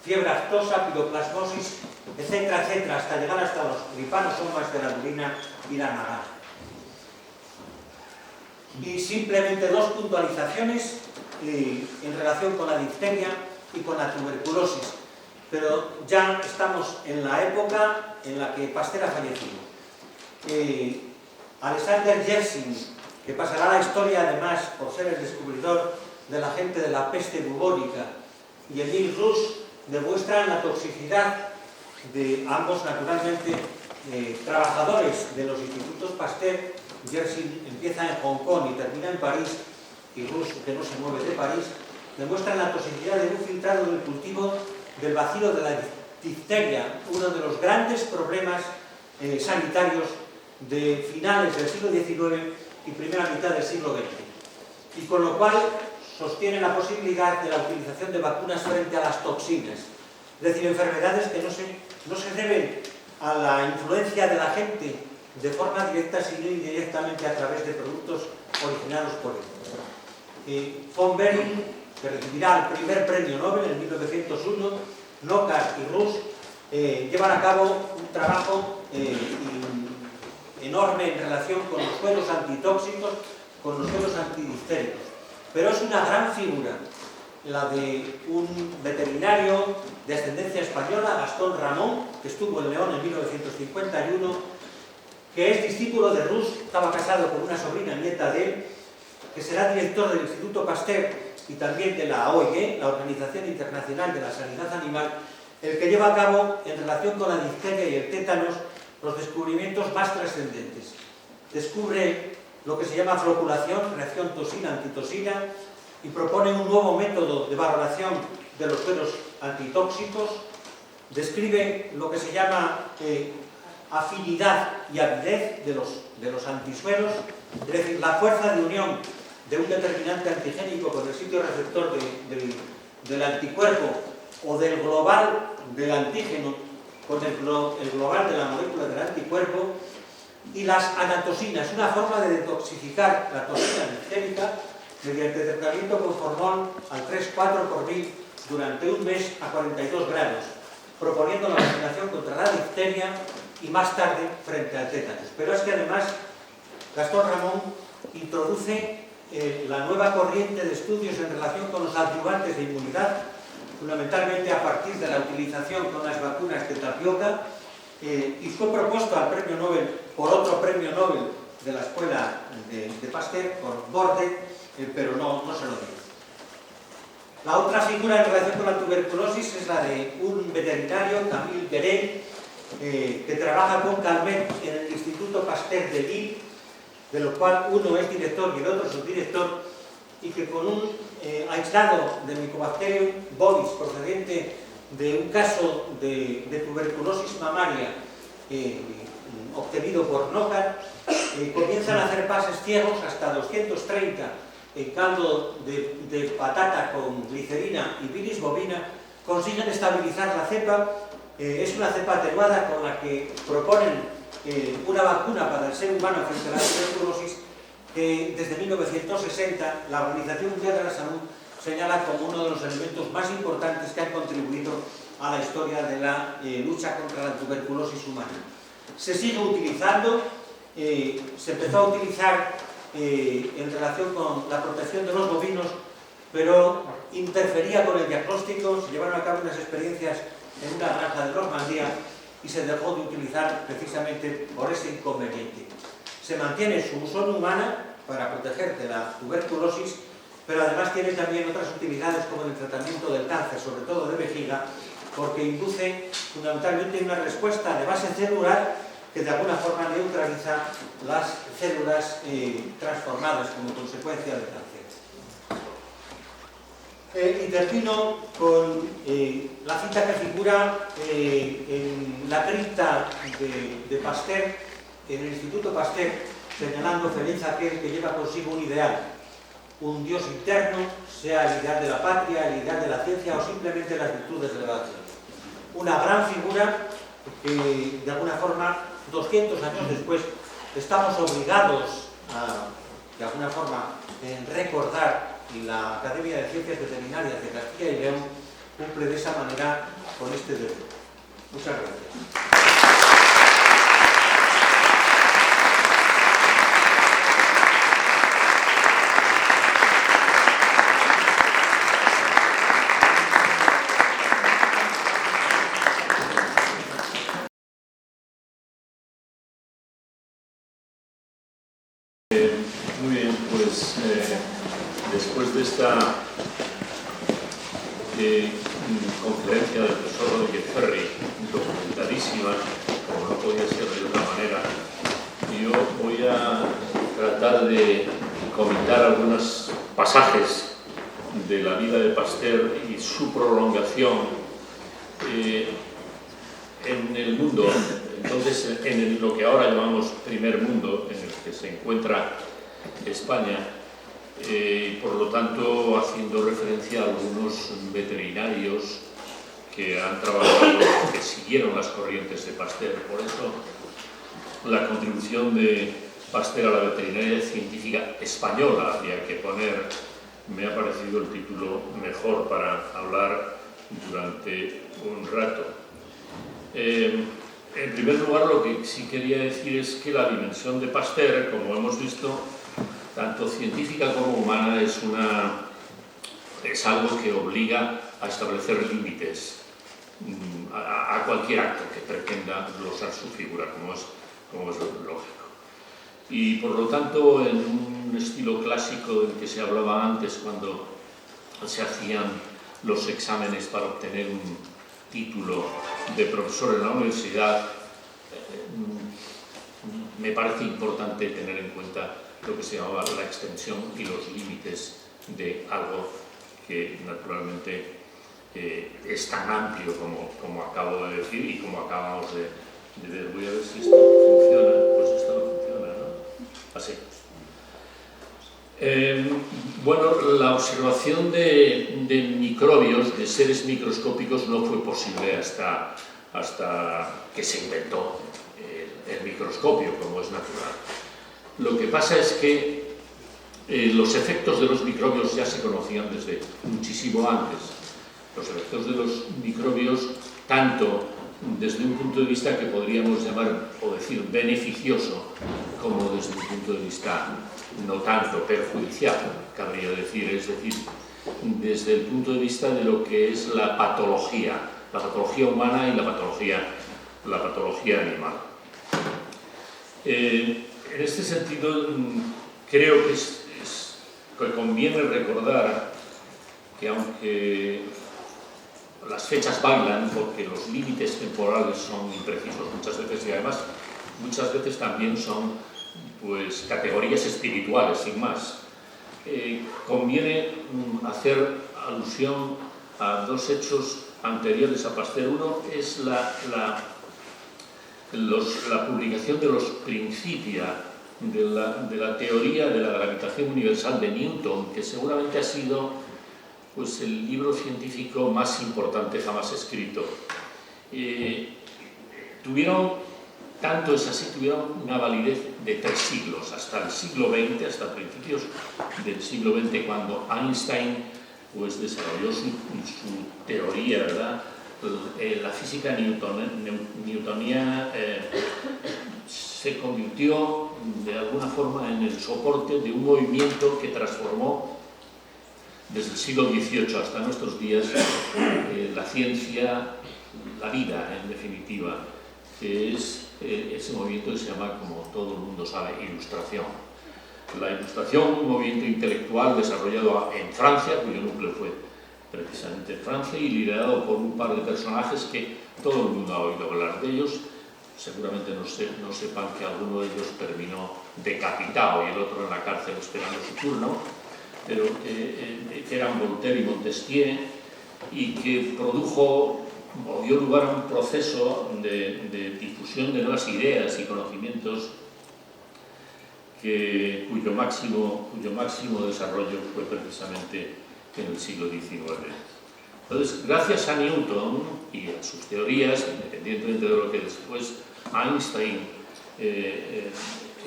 S1: fiebre aftosa, piroplasmosis, etcétera, etcétera, hasta llegar hasta los gripanosomas de la durina y la naranja. Y simplemente dos puntualizaciones en relación con la difteria y con la tuberculosis, pero ya estamos en la época en la que Pasteur ha fallecido. Alexander Yersin, que pasará a la historia además por ser el descubridor del agente de la peste bubónica, y Emil Rus demuestran la toxicidad de ambos, naturalmente, trabajadores de los institutos Pasteur. Yersin empieza en Hong Kong y termina en París, y Rus, que no se mueve de París, demuestran la toxicidad de un filtrado del cultivo del bacilo de la difteria, uno de los grandes problemas sanitarios de finales del siglo XIX y primera mitad del siglo XX, y con lo cual sostiene la posibilidad de la utilización de vacunas frente a las toxinas, es decir, enfermedades que no se deben a la influencia de la gente de forma directa, sino indirectamente a través de productos originados por él. Von Behring, que recibirá el primer premio Nobel en 1901, Knockaert y Rus llevan a cabo un trabajo enorme en relación con los suelos antitóxicos, con los suelos antidiftéricos. Pero es una gran figura la de un veterinario de ascendencia española, Gastón Ramón, que estuvo en León en 1951, que es discípulo de Rus, estaba casado con una sobrina nieta de él, que será director del Instituto Pasteur y también de la OIE, la Organización Internacional de la Sanidad Animal, el que lleva a cabo, en relación con la difteria y el tétanos, los descubrimientos más trascendentes. Descubre lo que se llama floculación, reacción tosina-antitosina, y propone un nuevo método de valoración de los suelos antitóxicos. Describe lo que se llama afinidad y avidez de los antisuelos, es decir, la fuerza de unión de un determinante antigénico con el sitio receptor del anticuerpo o del global del antígeno con el global de la molécula del anticuerpo, y las anatosinas, una forma de detoxificar la toxina difterica mediante tratamiento con formol al 3-4 por mil durante un mes a 42 grados, proponiendo la vacunación contra la difteria y más tarde frente al tétanos. Pero es que además Gastón Ramón introduce la nueva corriente de estudios en relación con los adyuvantes de inmunidad, fundamentalmente a partir de la utilización con las vacunas de tapioca, y fue propuesto al premio Nobel por otro premio Nobel de la escuela de Pasteur, por Bordet, pero no se lo dio. La otra figura en relación con la tuberculosis es la de un veterinario, Camille Guérin, que trabaja con Calmet en el Instituto Pasteur de Lille, de lo cual uno es director y el otro subdirector, y que con un aislado de Mycobacterium bovis procedente de un caso de tuberculosis mamaria obtenido por Knockar, comienzan a hacer pases ciegos hasta 230 en caldo de patata con glicerina y bilis bovina, consiguen estabilizar la cepa. Es una cepa atenuada con la que proponen una vacuna para el ser humano frente a la tuberculosis que desde 1960 la Organización Mundial de la Salud señala como uno de los elementos más importantes que han contribuido a la historia de la lucha contra la tuberculosis humana. Se sigue utilizando, se empezó a utilizar en relación con la protección de los bovinos, pero interfería con el diagnóstico. Se llevaron a cabo unas experiencias en una granja de Normandía y se dejó de utilizar precisamente por ese inconveniente. Se mantiene su uso en humana para proteger de la tuberculosis, pero además tiene también otras utilidades como el tratamiento del cáncer, sobre todo de vejiga, porque induce fundamentalmente una respuesta de base celular que de alguna forma neutraliza las células transformadas como consecuencia del cáncer. Intervino con la cita que figura en la cripta de Pasteur, en el Instituto Pasteur, señalando feliz aquel que lleva consigo un ideal, un Dios interno, sea el ideal de la patria, el ideal de la ciencia o simplemente las virtudes de la nación. Una gran figura que, de alguna forma, 200 años después, estamos obligados a, de alguna forma, recordar, y la Academia de Ciencias Veterinarias de Castilla y León cumple de esa manera con este deber. Muchas gracias.
S2: Muy bien, pues después de esta conferencia del profesor Rodríguez Ferri, documentadísima, como no podía ser de otra manera, yo voy a tratar de comentar algunos pasajes de la vida de Pasteur y su prolongación en el mundo. Entonces, en lo que ahora llamamos primer mundo, en el que se encuentra España, por lo tanto haciendo referencia a algunos veterinarios que han trabajado, que siguieron las corrientes de Pasteur. Por eso la contribución de Pasteur a la veterinaria científica española, había que poner, me ha parecido el título mejor para hablar durante un rato. En primer lugar, lo que sí quería decir es que la dimensión de Pasteur, como hemos visto, tanto científica como humana, es algo que obliga a establecer límites a cualquier acto que pretenda glosar su figura, como es lógico. Y por lo tanto, en un estilo clásico del que se hablaba antes, cuando se hacían los exámenes para obtener un título de profesor en la universidad, me parece importante tener en cuenta lo que se llamaba la extensión y los límites de algo que naturalmente es tan amplio como acabo de decir y como acabamos de ver. Voy a ver si esto funciona. Pues esto no funciona, ¿no? Así. Bueno, la observación de microbios, de seres microscópicos, no fue posible hasta que se inventó el microscopio, como es natural. Lo que pasa es que los efectos de los microbios ya se conocían desde muchísimo antes. Los efectos de los microbios, tanto desde un punto de vista que podríamos llamar o decir beneficioso, como desde un punto de vista no tanto perjudicial, cabría decir, es decir, desde el punto de vista de lo que es la patología humana y la patología animal. En este sentido, creo que conviene recordar que aunque las fechas bailan, porque los límites temporales son imprecisos muchas veces y además muchas veces también son pues categorías espirituales, sin más, conviene hacer alusión a dos hechos anteriores a Pasteur. Uno es la publicación de los Principia de la teoría de la gravitación universal de Newton, que seguramente ha sido pues, el libro científico más importante jamás escrito. Tanto es así, tuvieron una validez de 3 siglos, hasta el siglo XX, hasta principios del siglo XX, cuando Einstein pues, desarrolló su teoría, ¿verdad? La física newtoniana se convirtió de alguna forma en el soporte de un movimiento que transformó desde el siglo XVIII hasta nuestros días la ciencia, la vida en definitiva, que es ese movimiento que se llama, como todo el mundo sabe, Ilustración. La Ilustración, un movimiento intelectual desarrollado en Francia, cuyo núcleo fue precisamente en Francia, y liderado por un par de personajes que todo el mundo ha oído hablar de ellos. Seguramente no sepan que alguno de ellos terminó decapitado y el otro en la cárcel esperando su turno, pero que eran Voltaire y Montesquieu, y que dio lugar a un proceso de difusión de nuevas ideas y conocimientos cuyo máximo desarrollo fue precisamente en el siglo XIX. Entonces, gracias a Newton y a sus teorías, independientemente de lo que después Einstein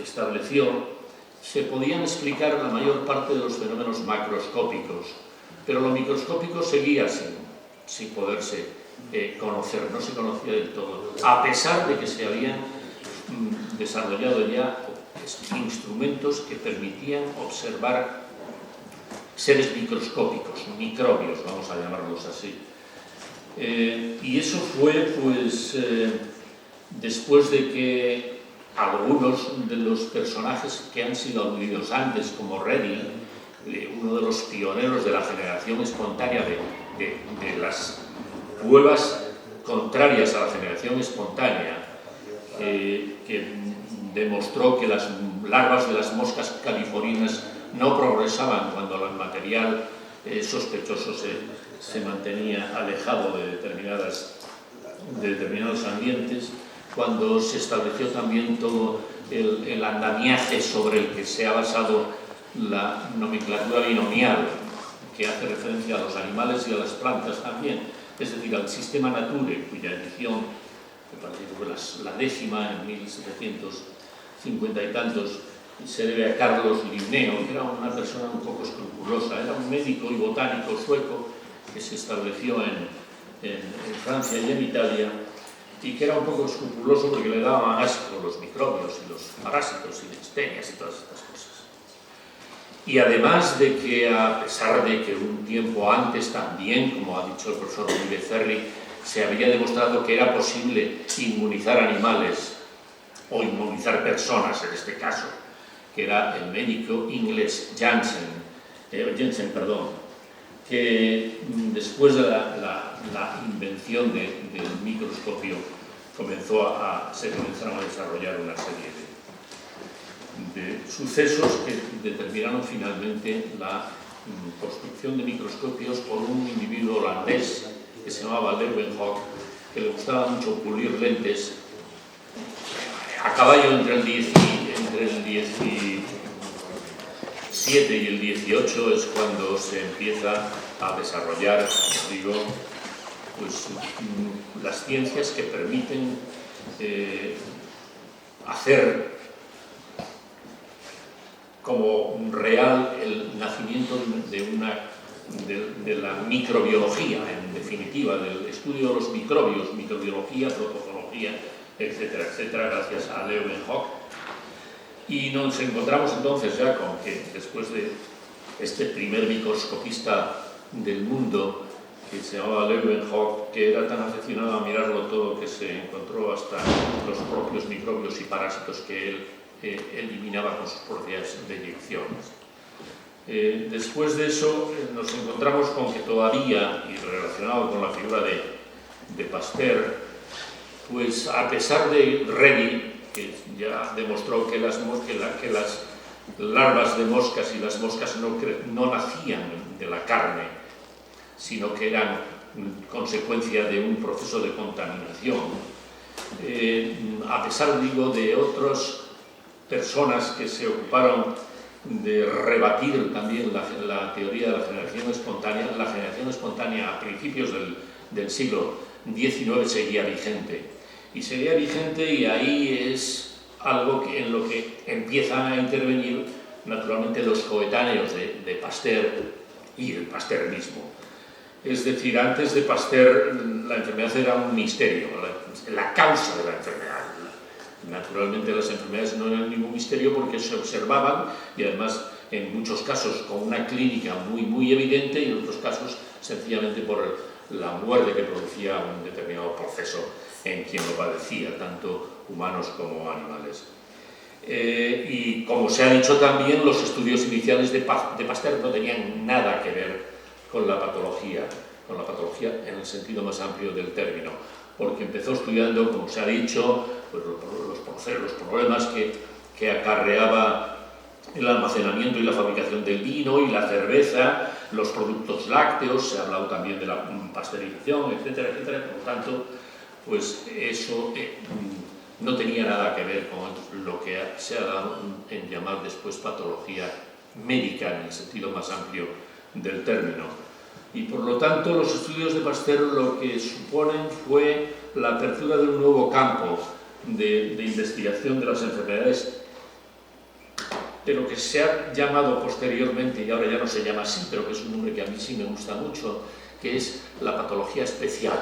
S2: estableció, se podían explicar la mayor parte de los fenómenos macroscópicos, pero lo microscópico seguía sin poderse conocer, no se conocía del todo, a pesar de que se habían desarrollado ya instrumentos que permitían observar seres microscópicos, microbios, vamos a llamarlos así. Y eso fue, pues, después de que algunos de los personajes que han sido aludidos antes, como Reddy, uno de los pioneros de la generación espontánea, de las pruebas contrarias a la generación espontánea, que demostró que las larvas de las moscas californianas no progresaban cuando el material sospechoso se mantenía alejado de determinados ambientes, cuando se estableció también todo el andamiaje sobre el que se ha basado la nomenclatura binomial, que hace referencia a los animales y a las plantas también, es decir, al sistema Nature, cuya edición, me parece que fue la 10ª en 1750 y tantos, se debe a Carlos Linneo, que era una persona un poco escrupulosa, era un médico y botánico sueco que se estableció en Francia y en Italia, y que era un poco escrupuloso porque le daban asco los microbios y los parásitos y listeриas y todas estas cosas. Y además de que, a pesar de que un tiempo antes también, como ha dicho el profesor Uribe Ferri, se había demostrado que era posible inmunizar animales o inmunizar personas en este caso, que era el médico inglés Jensen, que después de la invención del microscopio se comenzaron a desarrollar una serie de sucesos que determinaron finalmente la construcción de microscopios por un individuo holandés que se llamaba Leeuwenhoek, que le gustaba mucho pulir lentes a caballo entre el 17 y el 18 es cuando se empieza a desarrollar, digo, pues, las ciencias que permiten hacer como real el nacimiento de la microbiología, en definitiva, del estudio de los microbios, microbiología, protozoología, etcétera, etcétera, gracias a Leeuwenhoek. Y nos encontramos entonces ya con que después de este primer microscopista del mundo, que se llamaba Leeuwenhoek, que era tan aficionado a mirarlo todo que se encontró hasta los propios microbios y parásitos que él eliminaba con sus propias deyecciones. Después de eso nos encontramos con que todavía, y relacionado con la figura de Pasteur, pues a pesar de Reddy, que ya demostró que las larvas de moscas y las moscas no nacían de la carne, sino que eran consecuencia de un proceso de contaminación. A pesar, digo, de otras personas que se ocuparon de rebatir también la teoría de la generación espontánea a principios del siglo XIX seguía vigente. Y seguía vigente, y ahí es algo en lo que empiezan a intervenir naturalmente los coetáneos de Pasteur y el Pasteur mismo. Es decir, antes de Pasteur la enfermedad era un misterio, la causa de la enfermedad. Naturalmente las enfermedades no eran ningún misterio porque se observaban, y además en muchos casos con una clínica muy evidente, y en otros casos sencillamente por la muerte que producía un determinado proceso en quien lo padecía, tanto humanos como animales. Y como se ha dicho también, los estudios iniciales de Pasteur no tenían nada que ver con la patología en el sentido más amplio del término, porque empezó estudiando, como se ha dicho, pues, los problemas que acarreaba el almacenamiento y la fabricación del vino y la cerveza, los productos lácteos, se ha hablado también de la pasteurización, etcétera, etcétera. Por lo tanto, pues eso no tenía nada que ver con lo que se ha dado en llamar después patología médica en el sentido más amplio del término. Y por lo tanto los estudios de Pasteur lo que suponen fue la apertura de un nuevo campo de investigación de las enfermedades, de lo que se ha llamado posteriormente, y ahora ya no se llama así, pero que es un nombre que a mí sí me gusta mucho, que es la patología especial,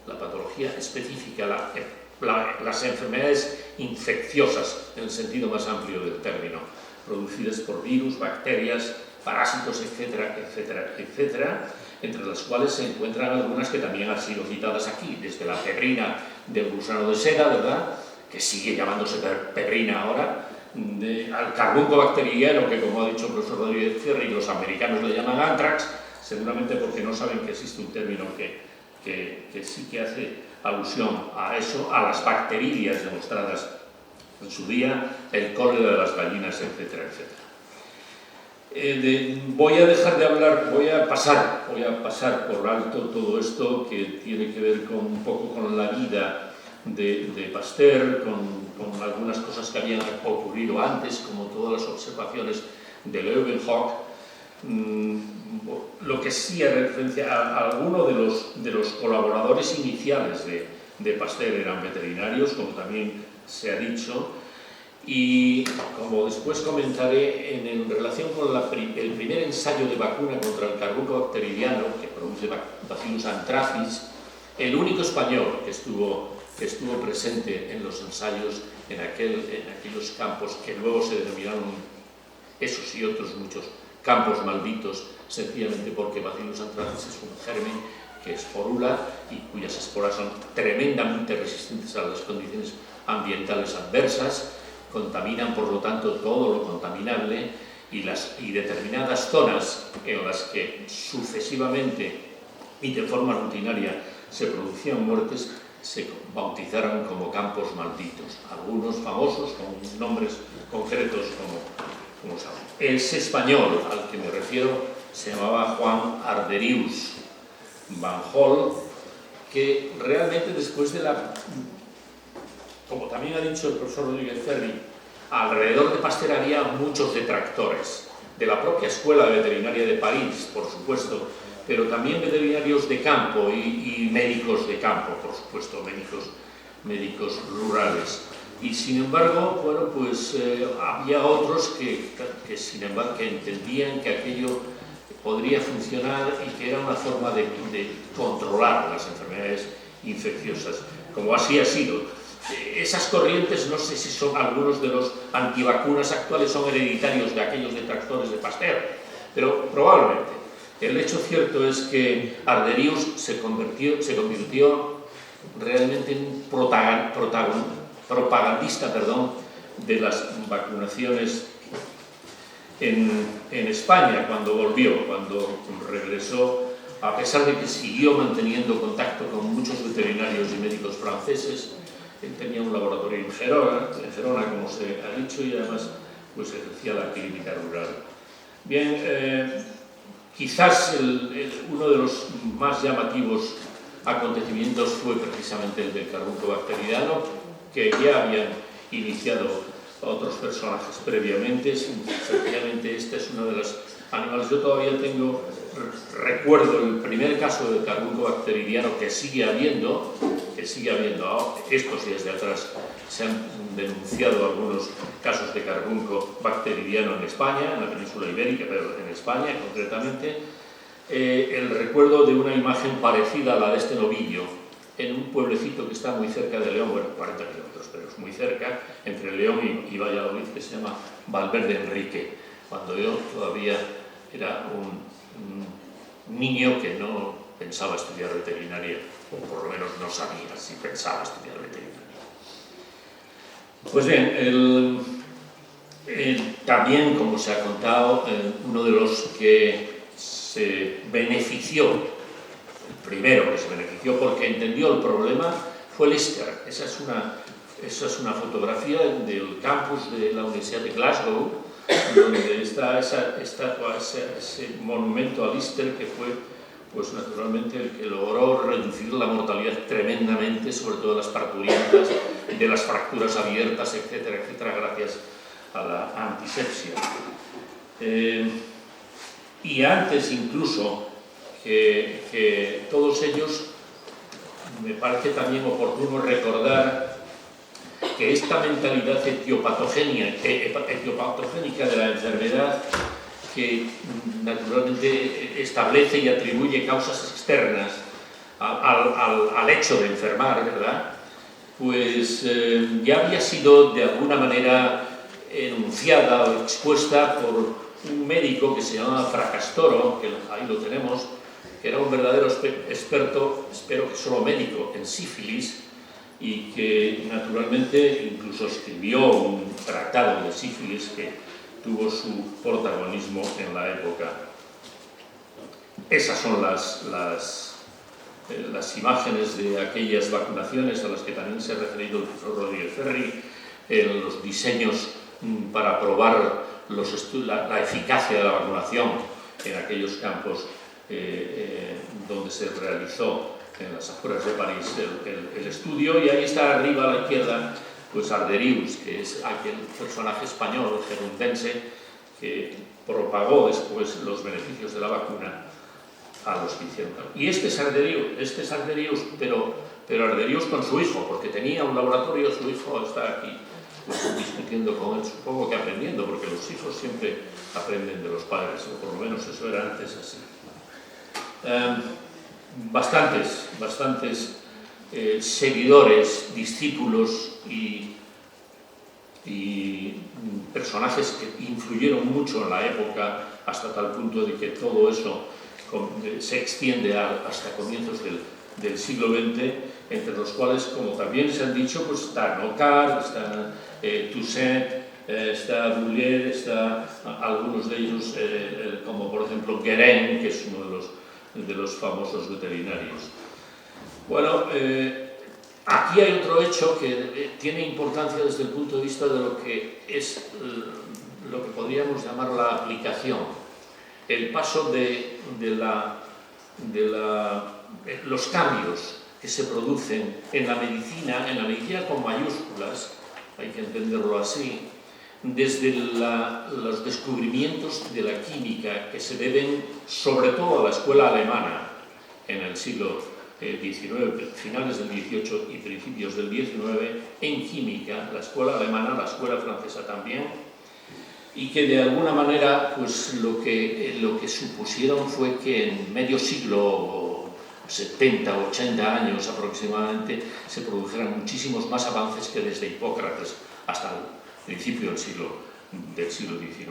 S2: la patología específica, las enfermedades infecciosas en el sentido más amplio del término, producidas por virus, bacterias, parásitos, etcétera, etcétera, etcétera, entre las cuales se encuentran algunas que también han sido citadas aquí, desde la pebrina del gusano de seda, ¿verdad?, que sigue llamándose pebrina ahora, al carbunco bacteriano, que como ha dicho el profesor Rodríguez Ferri, los americanos le llaman anthrax, seguramente porque no saben que existe un término que sí que hace alusión a eso, a las bacterias demostradas en su día, el cólera de las gallinas, etcétera, etcétera. Voy a dejar de hablar, voy a pasar por alto todo esto que tiene que ver un poco con la vida de Pasteur, con algunas cosas que habían ocurrido antes, como todas las observaciones de Leeuwenhoek. Lo que sí hace referencia a algunos de los colaboradores iniciales de Pasteur eran veterinarios, como también se ha dicho, y como después comentaré, en relación con el primer ensayo de vacuna contra el carbunco bacteriano que produce Bacillus anthracis, el único español que estuvo presente en los ensayos en aquellos campos que luego se denominaron, esos y otros muchos, campos malditos, sencillamente porque Bacillus anthracis es un germen que esporula y cuyas esporas son tremendamente resistentes a las condiciones ambientales adversas, contaminan por lo tanto todo lo contaminable, y determinadas zonas en las que sucesivamente y de forma rutinaria se producían muertes se bautizaron como campos malditos, algunos famosos con nombres concretos como saben. Ese español al que me refiero se llamaba Juan Arderius Van Hol, que realmente después de como también ha dicho el profesor Rodríguez Ferri, alrededor de Pasteur había muchos detractores, de la propia Escuela de Veterinaria de París, por supuesto, pero también veterinarios de campo y médicos de campo, por supuesto, médicos rurales. Y sin embargo, bueno, pues había otros sin embargo, que entendían que aquello podría funcionar y que era una forma de controlar las enfermedades infecciosas, como así ha sido. Esas corrientes, no sé si son algunos de los antivacunas actuales, son hereditarios de aquellos detractores de Pasteur, pero probablemente. El hecho cierto es que Arderius se convirtió realmente en un propagandista de las vacunaciones en España cuando regresó, a pesar de que siguió manteniendo contacto con muchos veterinarios y médicos franceses. Él tenía un laboratorio en Gerona, como se ha dicho, y además pues ejercía la clínica rural. Bien, Quizás uno de los más llamativos acontecimientos fue precisamente el del carbunco bacteriano, que ya habían iniciado otros personajes previamente. Sencillamente este es uno de los animales. Yo todavía recuerdo el primer caso de carbunco bacteridiano que sigue habiendo estos días de atrás. Se han denunciado algunos casos de carbunco bacteridiano en España, en la península ibérica, pero en España concretamente. El recuerdo de una imagen parecida a la de este novillo en un pueblecito que está muy cerca de León, bueno, 40 kilómetros, pero es muy cerca, entre León y Valladolid, que se llama Valverde Enrique, cuando yo todavía era un niño que no pensaba estudiar veterinaria, o por lo menos no sabía si pensaba estudiar veterinaria. Pues bien, también, como se ha contado, uno de los que se benefició, el primero que se benefició porque entendió el problema, fue Lister. Esa es una fotografía del campus de la Universidad de Glasgow, donde está esa estatua, ese monumento a Lister, que fue, pues naturalmente, el que logró reducir la mortalidad tremendamente, sobre todo de las parturientas, de las fracturas abiertas, etcétera, etcétera, gracias a la antisepsia. Y antes incluso que todos ellos, me parece también oportuno recordar que esta mentalidad etiopatogénica de la enfermedad, que naturalmente establece y atribuye causas externas al hecho de enfermar, ¿verdad? Pues ya había sido de alguna manera enunciada o expuesta por un médico que se llamaba Fracastoro, que ahí lo tenemos, que era un verdadero experto, espero que solo médico, en sífilis, y que naturalmente incluso escribió un tratado de sífilis que tuvo su protagonismo en la época. Esas son las imágenes de aquellas vacunaciones a las que también se ha referido el profesor Rodríguez Ferri, los diseños para probar la eficacia de la vacunación en aquellos campos donde se realizó en las afueras de París el estudio. Y ahí está arriba a la izquierda pues Arderius, que es aquel personaje español gerundense que propagó después los beneficios de la vacuna a los que hicieron. Y este es Arderius, pero Arderius con su hijo, porque tenía un laboratorio, su hijo está aquí pues, discutiendo con él, supongo que aprendiendo, porque los hijos siempre aprenden de los padres, o por lo menos eso era antes así. Bastantes seguidores, discípulos y personajes que influyeron mucho en la época, hasta tal punto de que todo eso se extiende hasta comienzos del siglo XX, entre los cuales, como también se han dicho, pues está Nocard, está Toussaint, está Boulier, está algunos de ellos, como por ejemplo Guérin, que es uno de los famosos veterinarios. Bueno, aquí hay otro hecho que tiene importancia desde el punto de vista de lo que es lo que podríamos llamar la aplicación, el paso de los cambios que se producen en la medicina con mayúsculas, hay que entenderlo así, desde los descubrimientos de la química que se deben sobre todo a la escuela alemana en el siglo XIX, finales del XVIII y principios del XIX, en química, la escuela alemana, la escuela francesa también, y que de alguna manera pues lo que supusieron fue que en medio siglo, 70 o 80 años aproximadamente, se produjeran muchísimos más avances que desde Hipócrates hasta el principio del siglo XIX.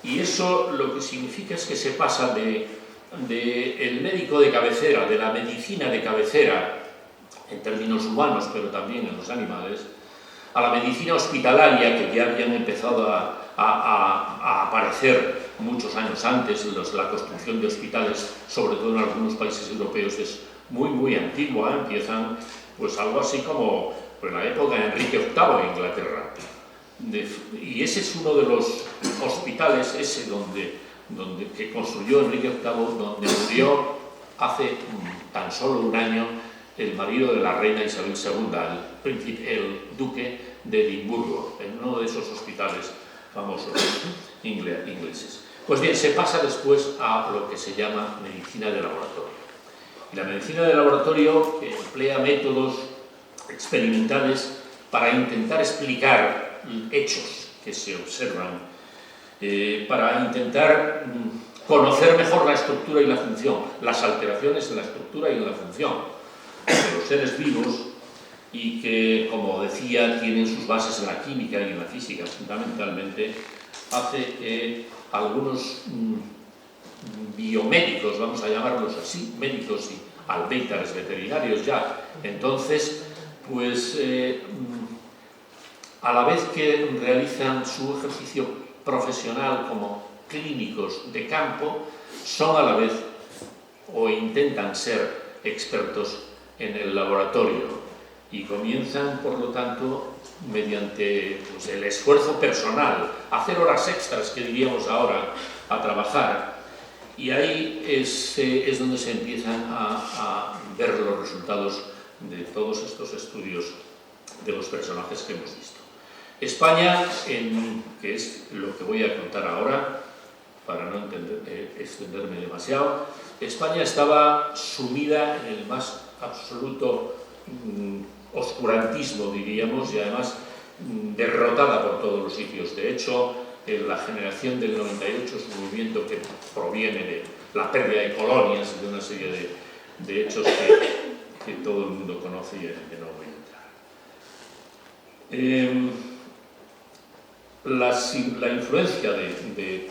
S2: Y eso lo que significa es que se pasa el médico de cabecera, de la medicina de cabecera, en términos humanos, pero también en los animales, a la medicina hospitalaria, que ya habían empezado a aparecer muchos años antes. La construcción de hospitales, sobre todo en algunos países europeos, es muy antigua. Empiezan pues algo así como en la época de Enrique VIII en Inglaterra. Y ese es uno de los hospitales, donde que construyó Enrique VIII, donde murió hace tan solo un año el marido de la reina Isabel II, el duque de Edimburgo, en uno de esos hospitales famosos ingleses. Pues bien, se pasa después a lo que se llama medicina de laboratorio. Y la medicina de laboratorio emplea métodos experimentales para intentar explicar hechos que se observan, para intentar conocer mejor la estructura y la función, las alteraciones en la estructura y en la función de los seres vivos, y que, como decía, tienen sus bases en la química y en la física fundamentalmente, hace que algunos biomédicos, vamos a llamarlos así, médicos y albéitares veterinarios ya, entonces, pues a la vez que realizan su ejercicio profesional como clínicos de campo, son a la vez o intentan ser expertos en el laboratorio y comienzan, por lo tanto, mediante pues, el esfuerzo personal, hacer horas extras, que diríamos ahora, a trabajar, y ahí es donde se empiezan a ver los resultados de todos estos estudios de los personajes que hemos visto. España, que es lo que voy a contar ahora, para no extenderme demasiado, España estaba sumida en el más absoluto oscurantismo, diríamos, y además derrotada por todos los sitios. De hecho, la generación del 98 es un movimiento que proviene de la pérdida de colonias, de una serie de hechos que todo el mundo conoce y en que no voy a entrar. La influencia de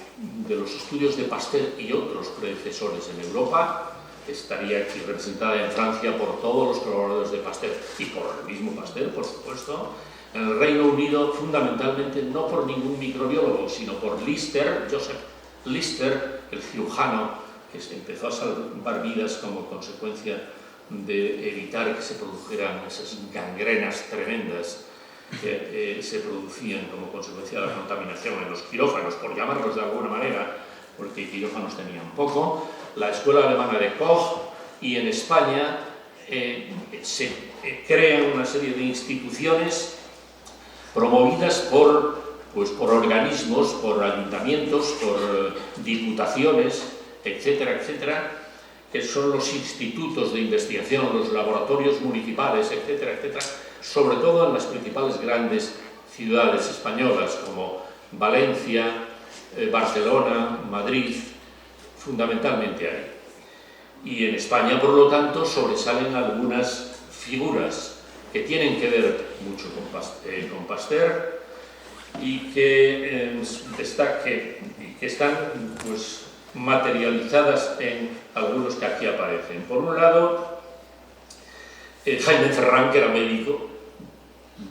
S2: los estudios de Pasteur y otros predecesores en Europa estaría aquí representada en Francia por todos los colaboradores de Pasteur y por el mismo Pasteur, por supuesto. En el Reino Unido, fundamentalmente, no por ningún microbiólogo, sino por Lister, Joseph Lister, el cirujano que empezó a salvar vidas como consecuencia de evitar que se produjeran esas gangrenas tremendas que se producían como consecuencia de la contaminación en los quirófanos, por llamarlos de alguna manera, porque quirófanos tenían poco. La escuela alemana de Koch, y en España se crean una serie de instituciones promovidas por organismos, por ayuntamientos, por diputaciones, etcétera, etcétera, que son los institutos de investigación, los laboratorios municipales, etcétera, etcétera, sobre todo en las principales grandes ciudades españolas como Valencia, Barcelona, Madrid, fundamentalmente ahí. Y en España, por lo tanto, sobresalen algunas figuras que tienen que ver mucho con Pasteur y que están pues, materializadas en algunos que aquí aparecen. Por un lado, Jaime Ferrán, que era médico.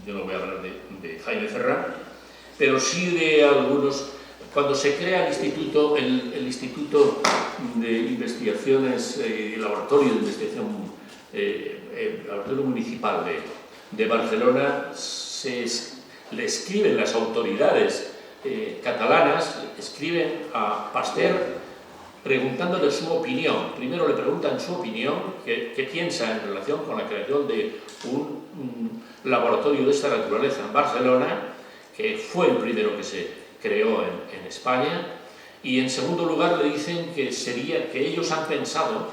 S2: Yo no voy a hablar de Jaime Ferrán, pero sí de algunos. Cuando se crea el Instituto de Investigaciones, el Laboratorio de Investigación, el Laboratorio Municipal de Barcelona, le escriben las autoridades catalanas, escriben a Pasteur preguntándole su opinión. Primero le preguntan su opinión, qué piensa en relación con la creación de un laboratorio de esta naturaleza en Barcelona, que fue el primero que se creó en España, y en segundo lugar le dicen que ellos han pensado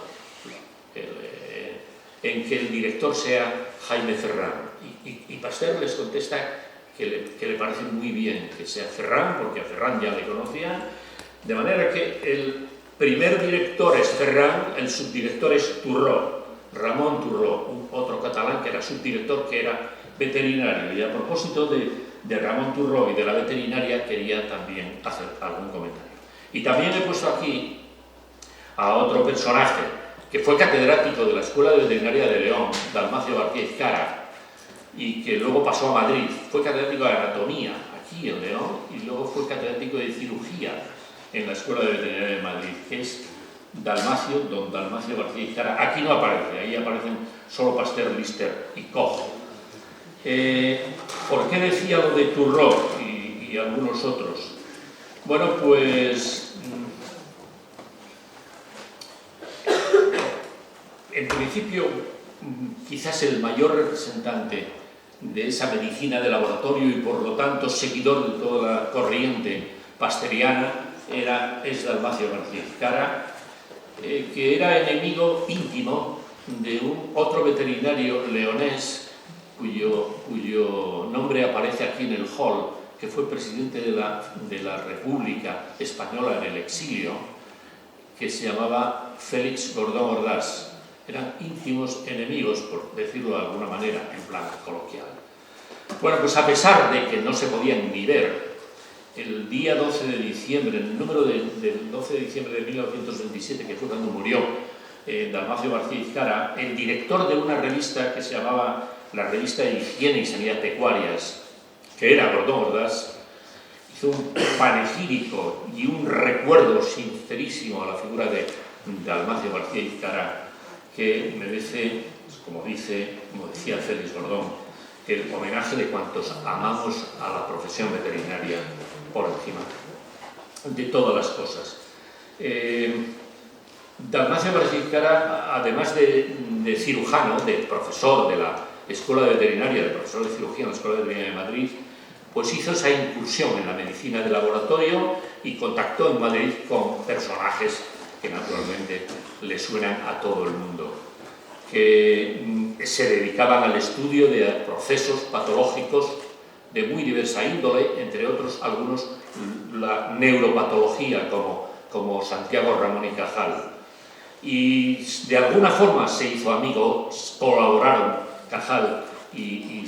S2: en que el director sea Jaime Ferrán, y Pasteur les contesta que le parece muy bien que sea Ferrán, porque a Ferrán ya le conocían, de manera que el primer director es Ferrán, el subdirector es Turró, Ramón Turró, otro catalán que era subdirector, que era veterinario. Y a propósito de Ramón Turró y de la veterinaria, quería también hacer algún comentario. Y también he puesto aquí a otro personaje que fue catedrático de la Escuela de Veterinaria de León, Dalmacio García Izcara, y que luego pasó a Madrid. Fue catedrático de Anatomía aquí en León y luego fue catedrático de Cirugía en la Escuela de Veterinaria de Madrid, que es don Dalmacio García Izcara. Aquí no aparece, ahí aparecen solo Pasteur, Lister y Koch. ¿Por qué decía lo de Turró y algunos otros? Bueno, pues en principio, quizás el mayor representante de esa medicina de laboratorio y por lo tanto seguidor de toda la corriente pasteriana es Dalmacio García Izcara, que era enemigo íntimo de un otro veterinario leonés cuyo nombre aparece aquí en el hall, que fue presidente de la República Española en el exilio, que se llamaba Félix Gordón Ordaz. Eran íntimos enemigos, por decirlo de alguna manera, en plan coloquial. Bueno, pues a pesar de que no se podían ni ver, el día 12 de diciembre, en el número del 12 de diciembre de 1927, que fue cuando murió Dalmacio García Izcara, el director de una revista que se llamaba la Revista de Higiene y Sanidad Pecuarias, que era Gordón Ordaz, hizo un panegírico y un recuerdo sincerísimo a la figura de Dalmacio García Izcara, que merece, como decía Félix Gordón, el homenaje de cuantos amamos a la profesión veterinaria por encima de todas las cosas. Dalmacio García Izcara, además de cirujano, de profesor de la Escuela de Veterinaria, de profesor de cirugía en la Escuela de Veterinaria de Madrid, pues hizo esa incursión en la medicina de laboratorio y contactó en Madrid con personajes que naturalmente le suenan a todo el mundo, que se dedicaban al estudio de procesos patológicos de muy diversa índole, entre otros algunos la neuropatología, como Santiago Ramón y Cajal. Y de alguna forma se hizo amigo, colaboraron Cajal y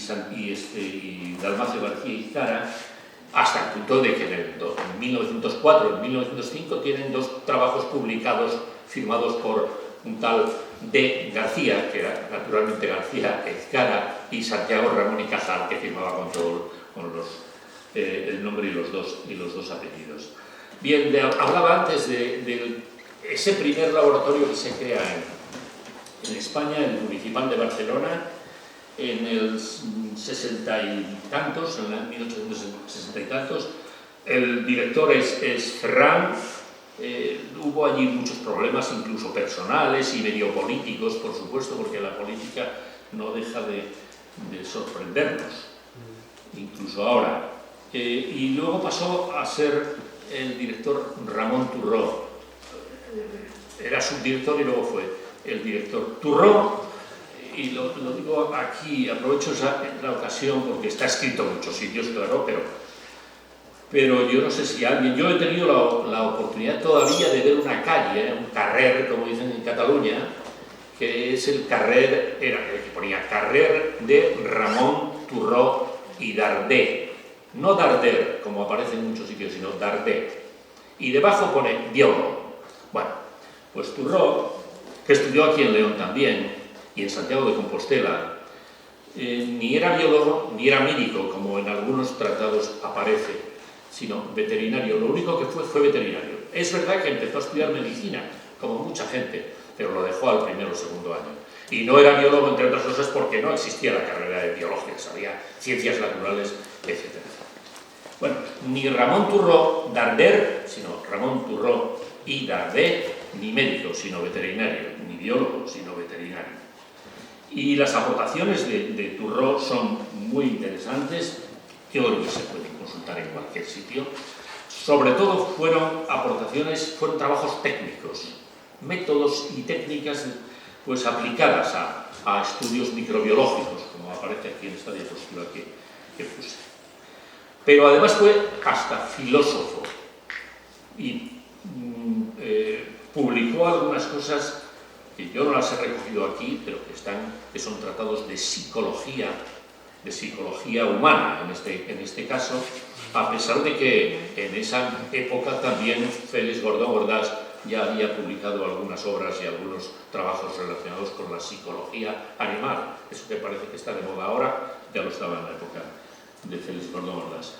S2: Dalmacio García Izcara, hasta el punto de que en 1904 y en 1905 tienen dos trabajos publicados firmados por un tal D. García, que era naturalmente García Izcara, y Santiago Ramón y Cajal, que firmaba con el nombre y los dos apellidos. Bien, hablaba antes de ese primer laboratorio que se crea en España, el Municipal de Barcelona, en el 60 y tantos, en el 1860 y tantos. El director es Ferran. Hubo allí muchos problemas, incluso personales y medio políticos, por supuesto, porque la política no deja de sorprendernos, incluso ahora. Y luego pasó a ser el director Ramón Turró. Era subdirector y luego fue el director. Turró, y lo digo aquí, aprovecho la ocasión porque está escrito en muchos sitios, claro, pero yo no sé si alguien... Yo he tenido la oportunidad todavía de ver una calle, un carrer, como dicen en Cataluña, que es el carrer, que ponía carrer de Ramón Turró y Dardé. No Darder, como aparece en muchos sitios, sino Dardé. Y debajo pone biólogo. Bueno, pues Turró, que estudió aquí en León también, y en Santiago de Compostela, ni era biólogo ni era médico, como en algunos tratados aparece, sino veterinario. Lo único que fue veterinario. Es verdad que empezó a estudiar medicina, como mucha gente, pero lo dejó al primero o segundo año. Y no era biólogo, entre otras cosas, porque no existía la carrera de biología, había ciencias naturales, etc. Bueno, ni Ramón Turró Darder, sino Ramón Turró y Dardé, ni médico, sino veterinario, ni biólogo, sino veterinario. Y las aportaciones de Turró son muy interesantes, que creo que se pueden consultar en cualquier sitio. Sobre todo fueron trabajos técnicos, métodos y técnicas pues aplicadas a estudios microbiológicos, como aparece aquí en esta diapositiva que puse. Pero además fue hasta filósofo y publicó algunas cosas que yo no las he recogido aquí, pero que son tratados de psicología humana en este caso, a pesar de que en esa época también Félix Gordón Ordaz ya había publicado algunas obras y algunos trabajos relacionados con la psicología animal. Eso que parece que está de moda ahora, ya lo estaba en la época de Félix Gordón Ordaz.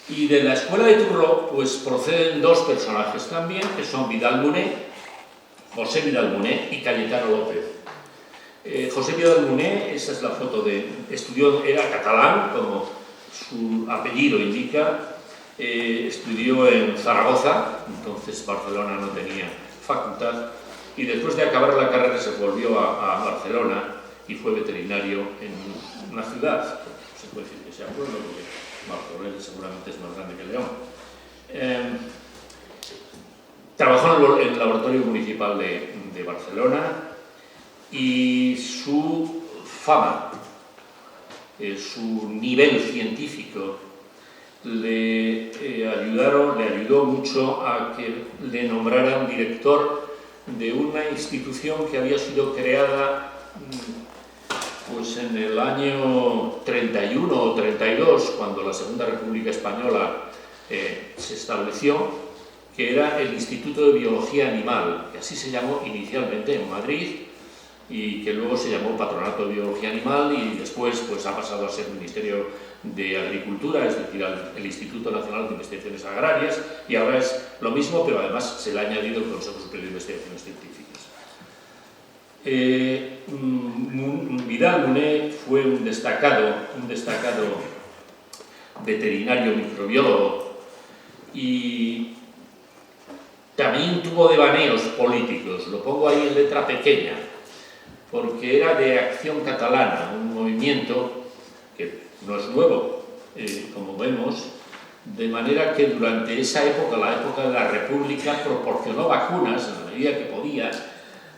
S2: Y de la escuela de Turró, pues proceden dos personajes también, que son Vidal Muné, José Vidal Muné y Cayetano López. José Vidal Muné, esa es la foto era catalán, como su apellido indica, estudió en Zaragoza, entonces Barcelona no tenía facultad, y después de acabar la carrera se volvió a Barcelona y fue veterinario en una ciudad, se puede decir que sea pueblo, porque Martorell seguramente es más grande que León. Trabajó en el laboratorio municipal de Barcelona y su fama, su nivel científico le ayudó mucho a que le nombraran director de una institución que había sido creada pues en el año 31 o 32, cuando la Segunda República Española se estableció, que era el Instituto de Biología Animal, que así se llamó inicialmente en Madrid, y que luego se llamó Patronato de Biología Animal, y después pues, ha pasado a ser Ministerio de Agricultura, es decir, el Instituto Nacional de Investigaciones Agrarias, y ahora es lo mismo, pero además se le ha añadido el Consejo Superior de Investigaciones Científicas. Vidal-Lunet fue un destacado veterinario microbiólogo y también tuvo devaneos políticos, lo pongo ahí en letra pequeña, porque era de Acción Catalana, un movimiento que no es nuevo, como vemos, de manera que durante esa época, la época de la República, proporcionó vacunas, en la medida que podía,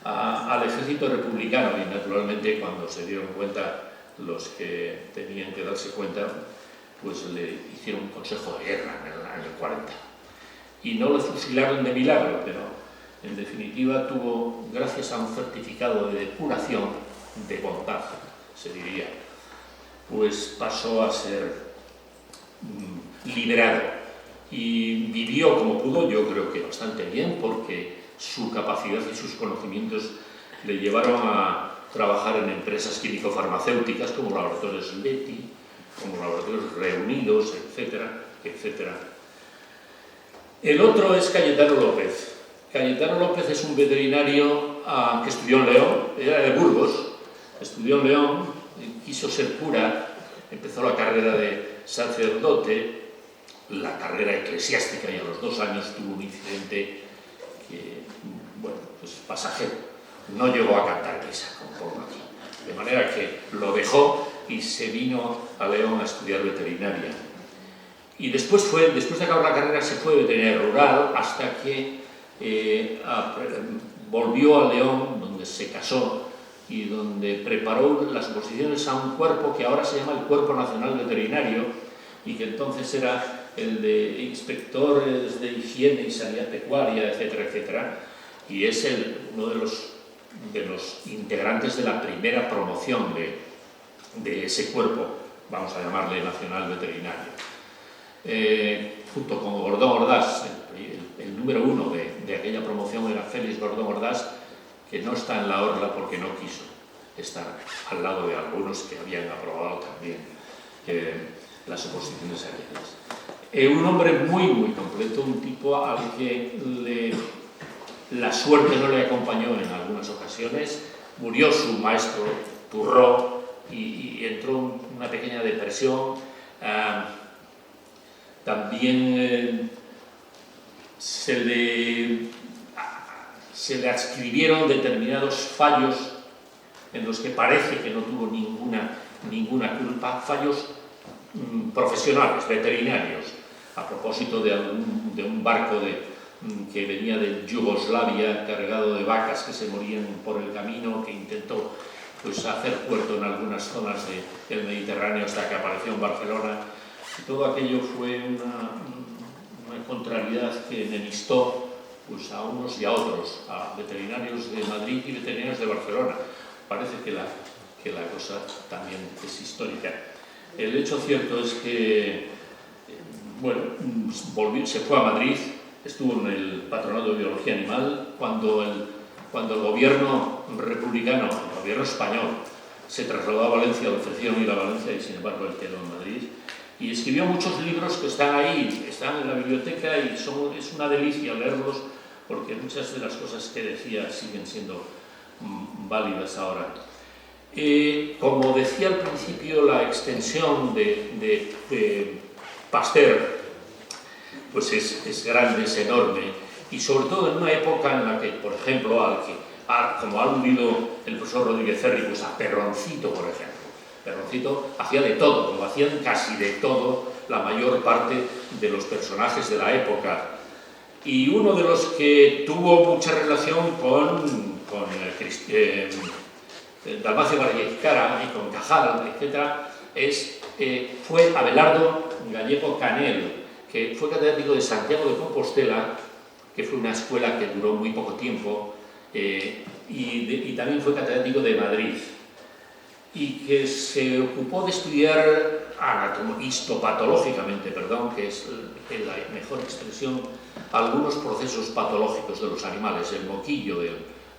S2: al ejército republicano, y naturalmente cuando se dieron cuenta los que tenían que darse cuenta, pues le hicieron un consejo de guerra en el año 40. Y no le fusilaron de milagro, pero en definitiva tuvo, gracias a un certificado de depuración de bondad, se diría, pues pasó a ser liberado y vivió como pudo, yo creo que bastante bien, porque su capacidad y sus conocimientos le llevaron a trabajar en empresas químico-farmacéuticas como Laboratorios Leti, como Laboratorios Reunidos, etcétera, etcétera. El otro es Cayetano López. Cayetano López es un veterinario que estudió en León, era de Burgos, estudió en León, quiso ser cura, empezó la carrera de sacerdote, la carrera eclesiástica, y a los 2 años tuvo un incidente que, bueno, pues pasajero, no llegó a cantar misa, como pongo aquí, de manera que lo dejó y se vino a León a estudiar veterinaria. Y después de acabar la carrera se fue de veterinaria rural hasta que volvió a León, donde se casó y donde preparó las oposiciones a un cuerpo que ahora se llama el Cuerpo Nacional Veterinario y que entonces era el de inspectores de higiene y sanidad pecuaria, etcétera, etcétera, y es uno de los integrantes de la primera promoción de ese cuerpo, vamos a llamarle Nacional Veterinario. Junto con Gordón Ordaz, el número 1 de aquella promoción era Félix Gordón Ordaz, que no está en la orla porque no quiso estar al lado de algunos que habían aprobado también las oposiciones aquellas. Un hombre muy, muy completo, un tipo al que la suerte no le acompañó en algunas ocasiones, murió su maestro Turró y entró en una pequeña depresión. También se le adscribieron determinados fallos en los que parece que no tuvo ninguna culpa, fallos profesionales, veterinarios, a propósito de un barco que venía de Yugoslavia cargado de vacas que se morían por el camino, que intentó pues, hacer puerto en algunas zonas del Mediterráneo hasta que apareció en Barcelona. Y todo aquello fue una contrariedad que enemistó pues, a unos y a otros, a veterinarios de Madrid y veterinarios de Barcelona. Parece que la cosa también es histórica. El hecho cierto es que, bueno, se fue a Madrid, estuvo en el Patronato de Biología Animal, cuando el gobierno republicano, el gobierno español, se trasladó a Valencia, le ofrecieron ir a Valencia y sin embargo él quedó en Madrid. Y escribió muchos libros que están ahí, están en la biblioteca y es una delicia leerlos porque muchas de las cosas que decía siguen siendo válidas ahora. Como decía al principio, la extensión de Pasteur pues es grande, es enorme, y sobre todo en una época en la que, por ejemplo, como ha aludido el profesor Rodríguez Ferri, pues a Perroncito, por ejemplo. Perroncito hacía de todo, como hacían casi de todo la mayor parte de los personajes de la época. Y uno de los que tuvo mucha relación con Dalmacio García y con Cajal, etc., fue Abelardo Gallego Canel, que fue catedrático de Santiago de Compostela, que fue una escuela que duró muy poco tiempo, y también fue catedrático de Madrid, y que se ocupó de estudiar histopatológicamente, que es la mejor expresión, algunos procesos patológicos de los animales, el moquillo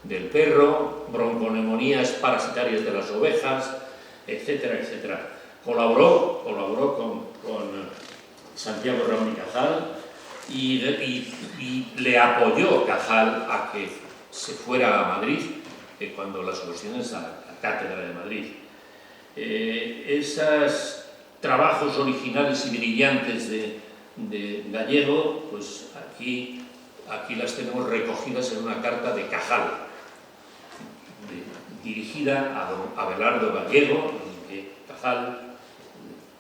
S2: del perro, bronconeumonías parasitarias de las ovejas, etcétera, etcétera. Colaboró con Santiago Ramón y Cajal, y le apoyó Cajal a que se fuera a Madrid cuando las ocasiones a la Cátedra de Madrid. Esos trabajos originales y brillantes de Gallego, pues aquí las tenemos recogidas en una carta de Cajal, dirigida a don Abelardo Gallego, que Cajal,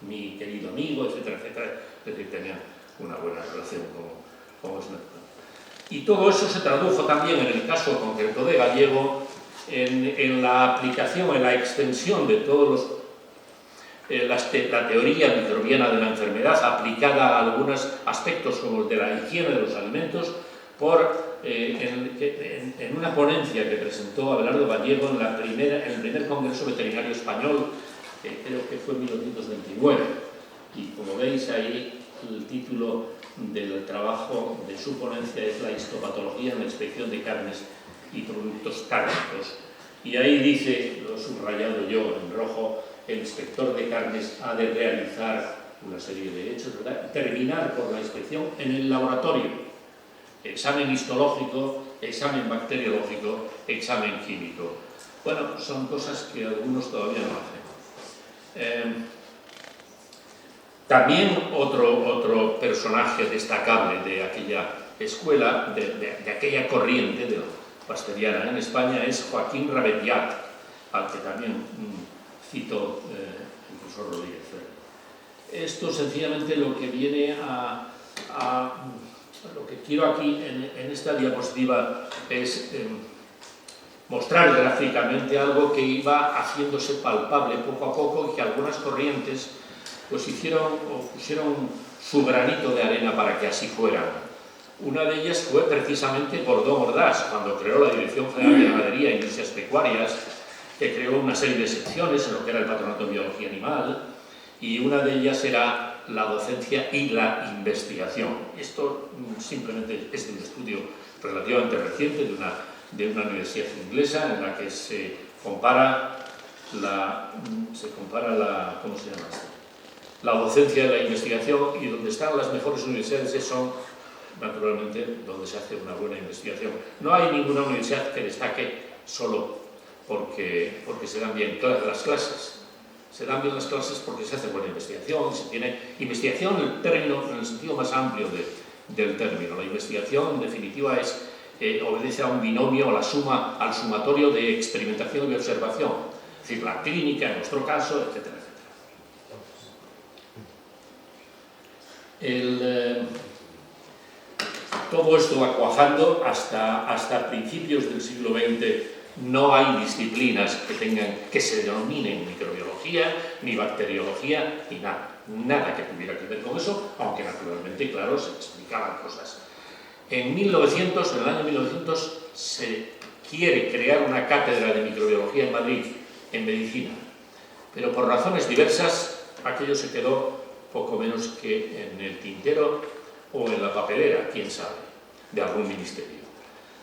S2: mi querido amigo, etcétera, etcétera, es decir, tenía una buena relación con es natural. Y todo eso se tradujo también, en el caso concreto de Gallego, en la aplicación, en la extensión de todos la teoría microbiana de la enfermedad, aplicada a algunos aspectos como el de la higiene de los alimentos, en una ponencia que presentó Abelardo Gallego en el primer Congreso Veterinario Español, creo que fue en 1929. Y como veis ahí, el título del trabajo de su ponencia es La histopatología en la inspección de carnes y productos cárnicos. Y ahí dice, lo he subrayado yo en rojo, el inspector de carnes ha de realizar una serie de hechos, ¿verdad? Terminar por la inspección en el laboratorio. Examen histológico, examen bacteriológico, examen químico. Bueno, son cosas que algunos todavía no hacen. También otro personaje destacable de aquella escuela, de aquella corriente de pasteriana en España, es Joaquín Rabellat, al que también citó el profesor Rodríguez Ferri. Esto sencillamente lo que viene lo que quiero aquí en esta diapositiva es mostrar gráficamente algo que iba haciéndose palpable poco a poco y que algunas corrientes pues pusieron su granito de arena para que así fuera. Una de ellas fue precisamente por don Ordaz, cuando creó la Dirección General de Ganadería e Industrias Pecuarias, que creó una serie de secciones en lo que era el Patronato de Biología Animal, y una de ellas era la docencia y la investigación. Esto simplemente es de un estudio relativamente reciente de una universidad inglesa en la que se compara ¿cómo se llama esto? La docencia y la investigación, y donde están las mejores universidades son, naturalmente, donde se hace una buena investigación. No hay ninguna universidad que destaque solo porque se dan bien las clases. Se dan bien las clases porque se hace buena investigación, se tiene investigación en el sentido más amplio del término. La investigación, en definitiva, obedece a un binomio, al sumatorio de experimentación y observación. Es decir, la clínica, en nuestro caso, etcétera, etcétera. Todo esto va cuajando hasta principios del siglo XX. No hay disciplinas que se denominen microbiología, ni bacteriología, ni nada que tuviera que ver con eso, aunque naturalmente, claro, se explicaban cosas. En el año 1900, se quiere crear una cátedra de microbiología en Madrid, en medicina, pero por razones diversas, aquello se quedó poco menos que en el tintero o en la papelera, quién sabe, de algún ministerio.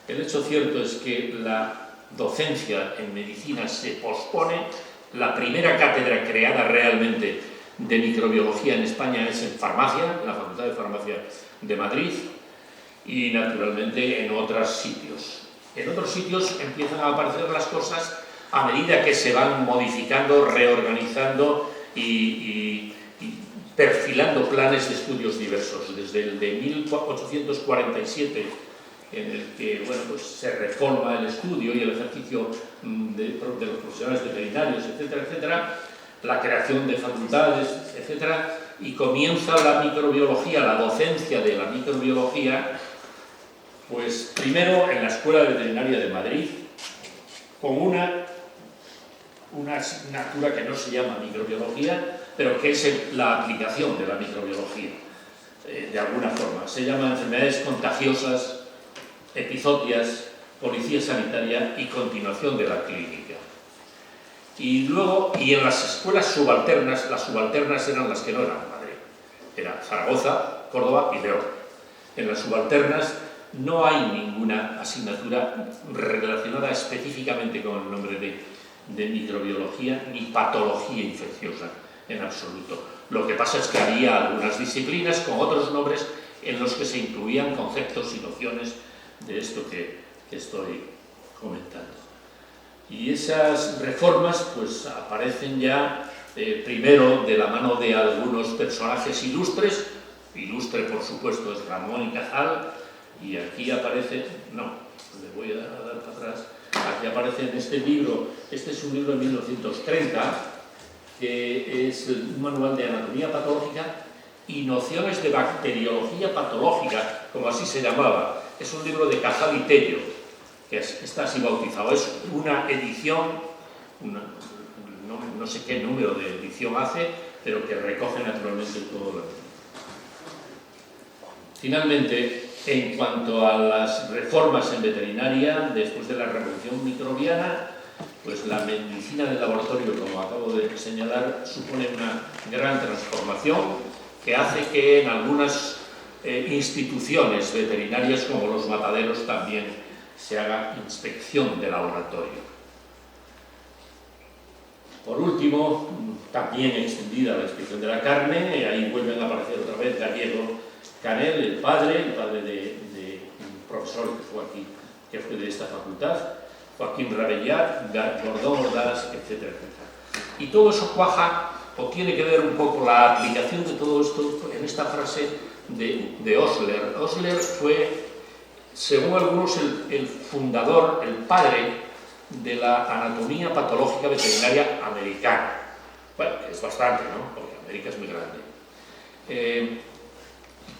S2: El hecho cierto es que la docencia en medicina se pospone. La primera cátedra creada realmente de microbiología en España es en farmacia, en la Facultad de Farmacia de Madrid, y naturalmente en otros sitios. En otros sitios empiezan a aparecer las cosas a medida que se van modificando, reorganizando y perfilando planes de estudios diversos. Desde el de 1847, en el que bueno, pues se reforma el estudio y el ejercicio de los profesionales veterinarios, etcétera, etcétera, la creación de facultades, etcétera, y comienza la microbiología, la docencia de la microbiología, pues primero en la Escuela Veterinaria de Madrid, con una asignatura que no se llama microbiología, pero que es la aplicación de la microbiología, de alguna forma. Se llama enfermedades contagiosas, epizootias, policía sanitaria y continuación de la clínica. Y luego, y en las escuelas subalternas, las subalternas eran las que no eran Madrid, eran Zaragoza, Córdoba y León. En las subalternas no hay ninguna asignatura relacionada específicamente con el nombre de microbiología ni patología infecciosa en absoluto. Lo que pasa es que había algunas disciplinas con otros nombres en los que se incluían conceptos y nociones de esto que estoy comentando. Y esas reformas pues aparecen ya primero de la mano de algunos personajes ilustres. Ilustre, por supuesto, es Ramón y Cajal, y aquí aparece, no, le voy a dar para atrás, aquí aparece en este libro, este es un libro de 1930, que es un manual de anatomía patológica y nociones de bacteriología patológica, como así se llamaba. Es un libro de Cajal y Tello, que está así bautizado. Es una edición, no sé qué número de edición hace, pero que recoge naturalmente todo lo que... Finalmente, en cuanto a las reformas en veterinaria, después de la revolución microbiana, pues la medicina del laboratorio, como acabo de señalar, supone una gran transformación que hace que en algunas instituciones veterinarias, como los mataderos, también se haga inspección de laboratorio. Por último, también extendida la inspección de la carne, ahí vuelven a aparecer otra vez Gallego Canel, el padre de un profesor que fue de esta facultad, Joaquín Rabellat, Gordón Ordaz, etcétera, etcétera. Y todo eso cuaja, o tiene que ver un poco la aplicación de todo esto en esta frase de Osler. Osler fue, según algunos, el fundador, el padre de la anatomía patológica veterinaria americana. Bueno, es bastante, ¿no? Porque América es muy grande.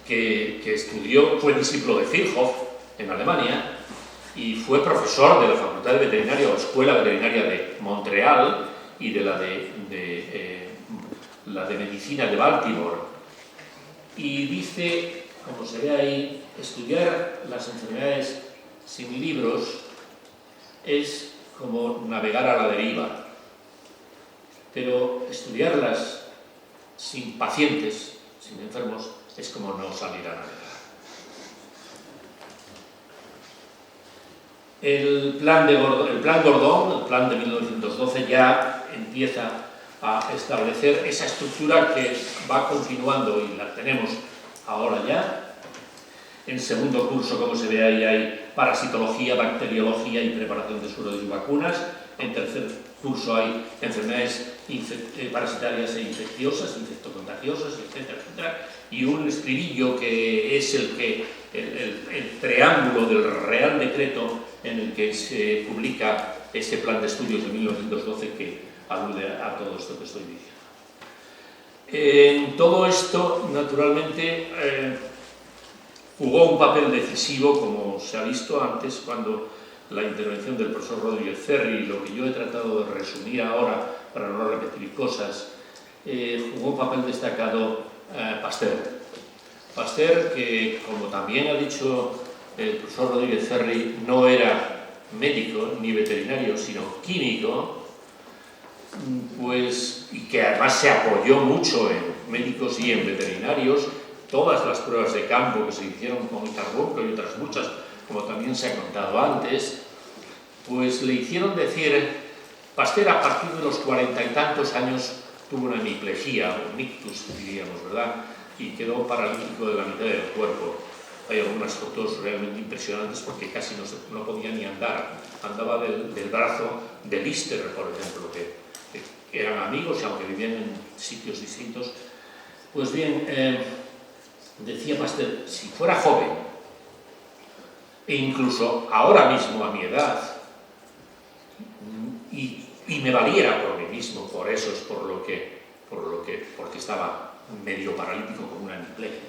S2: Que estudió, fue discípulo de Virchow en Alemania y fue profesor de la Facultad de Veterinaria o Escuela Veterinaria de Montreal y de la de Medicina de Baltimore. Y dice, como se ve ahí, estudiar las enfermedades sin libros es como navegar a la deriva, pero estudiarlas sin pacientes, sin enfermos, es como no salir a navegar. El plan Gordón, el plan de 1912, ya empieza a establecer esa estructura que va continuando y la tenemos ahora ya. En segundo curso, como se ve ahí, hay parasitología, bacteriología y preparación de sueros y vacunas. En tercer curso hay enfermedades parasitarias e infecciosas, infectocontagiosas, etcétera, etcétera. Y un estribillo que es el preámbulo del Real Decreto en el que se publica este plan de estudios de 1912 que alude a todo esto que estoy diciendo. En todo esto, naturalmente, jugó un papel decisivo, como se ha visto antes, cuando la intervención del profesor Rodríguez Ferri, lo que yo he tratado de resumir ahora para no repetir cosas, jugó un papel destacado Pasteur. Pasteur, que como también ha dicho el profesor Rodríguez Ferri, no era médico ni veterinario, sino químico, pues, y que además se apoyó mucho en médicos y en veterinarios. Todas las pruebas de campo que se hicieron con el carbunco y otras muchas, como también se ha contado antes, pues le hicieron decir, Pasteur a partir de los 40 y tantos años tuvo una hemiplegia, un ictus diríamos, ¿verdad? Y quedó paralítico de la mitad del cuerpo. Hay algunas fotos realmente impresionantes porque casi no podía ni andar. Andaba del brazo de Lister, por ejemplo, que eran amigos y aunque vivían en sitios distintos. Pues bien, decía Pasteur, si fuera joven, e incluso ahora mismo a mi edad, y me valiera por mí mismo, por eso es porque estaba medio paralítico con una hemiplegia,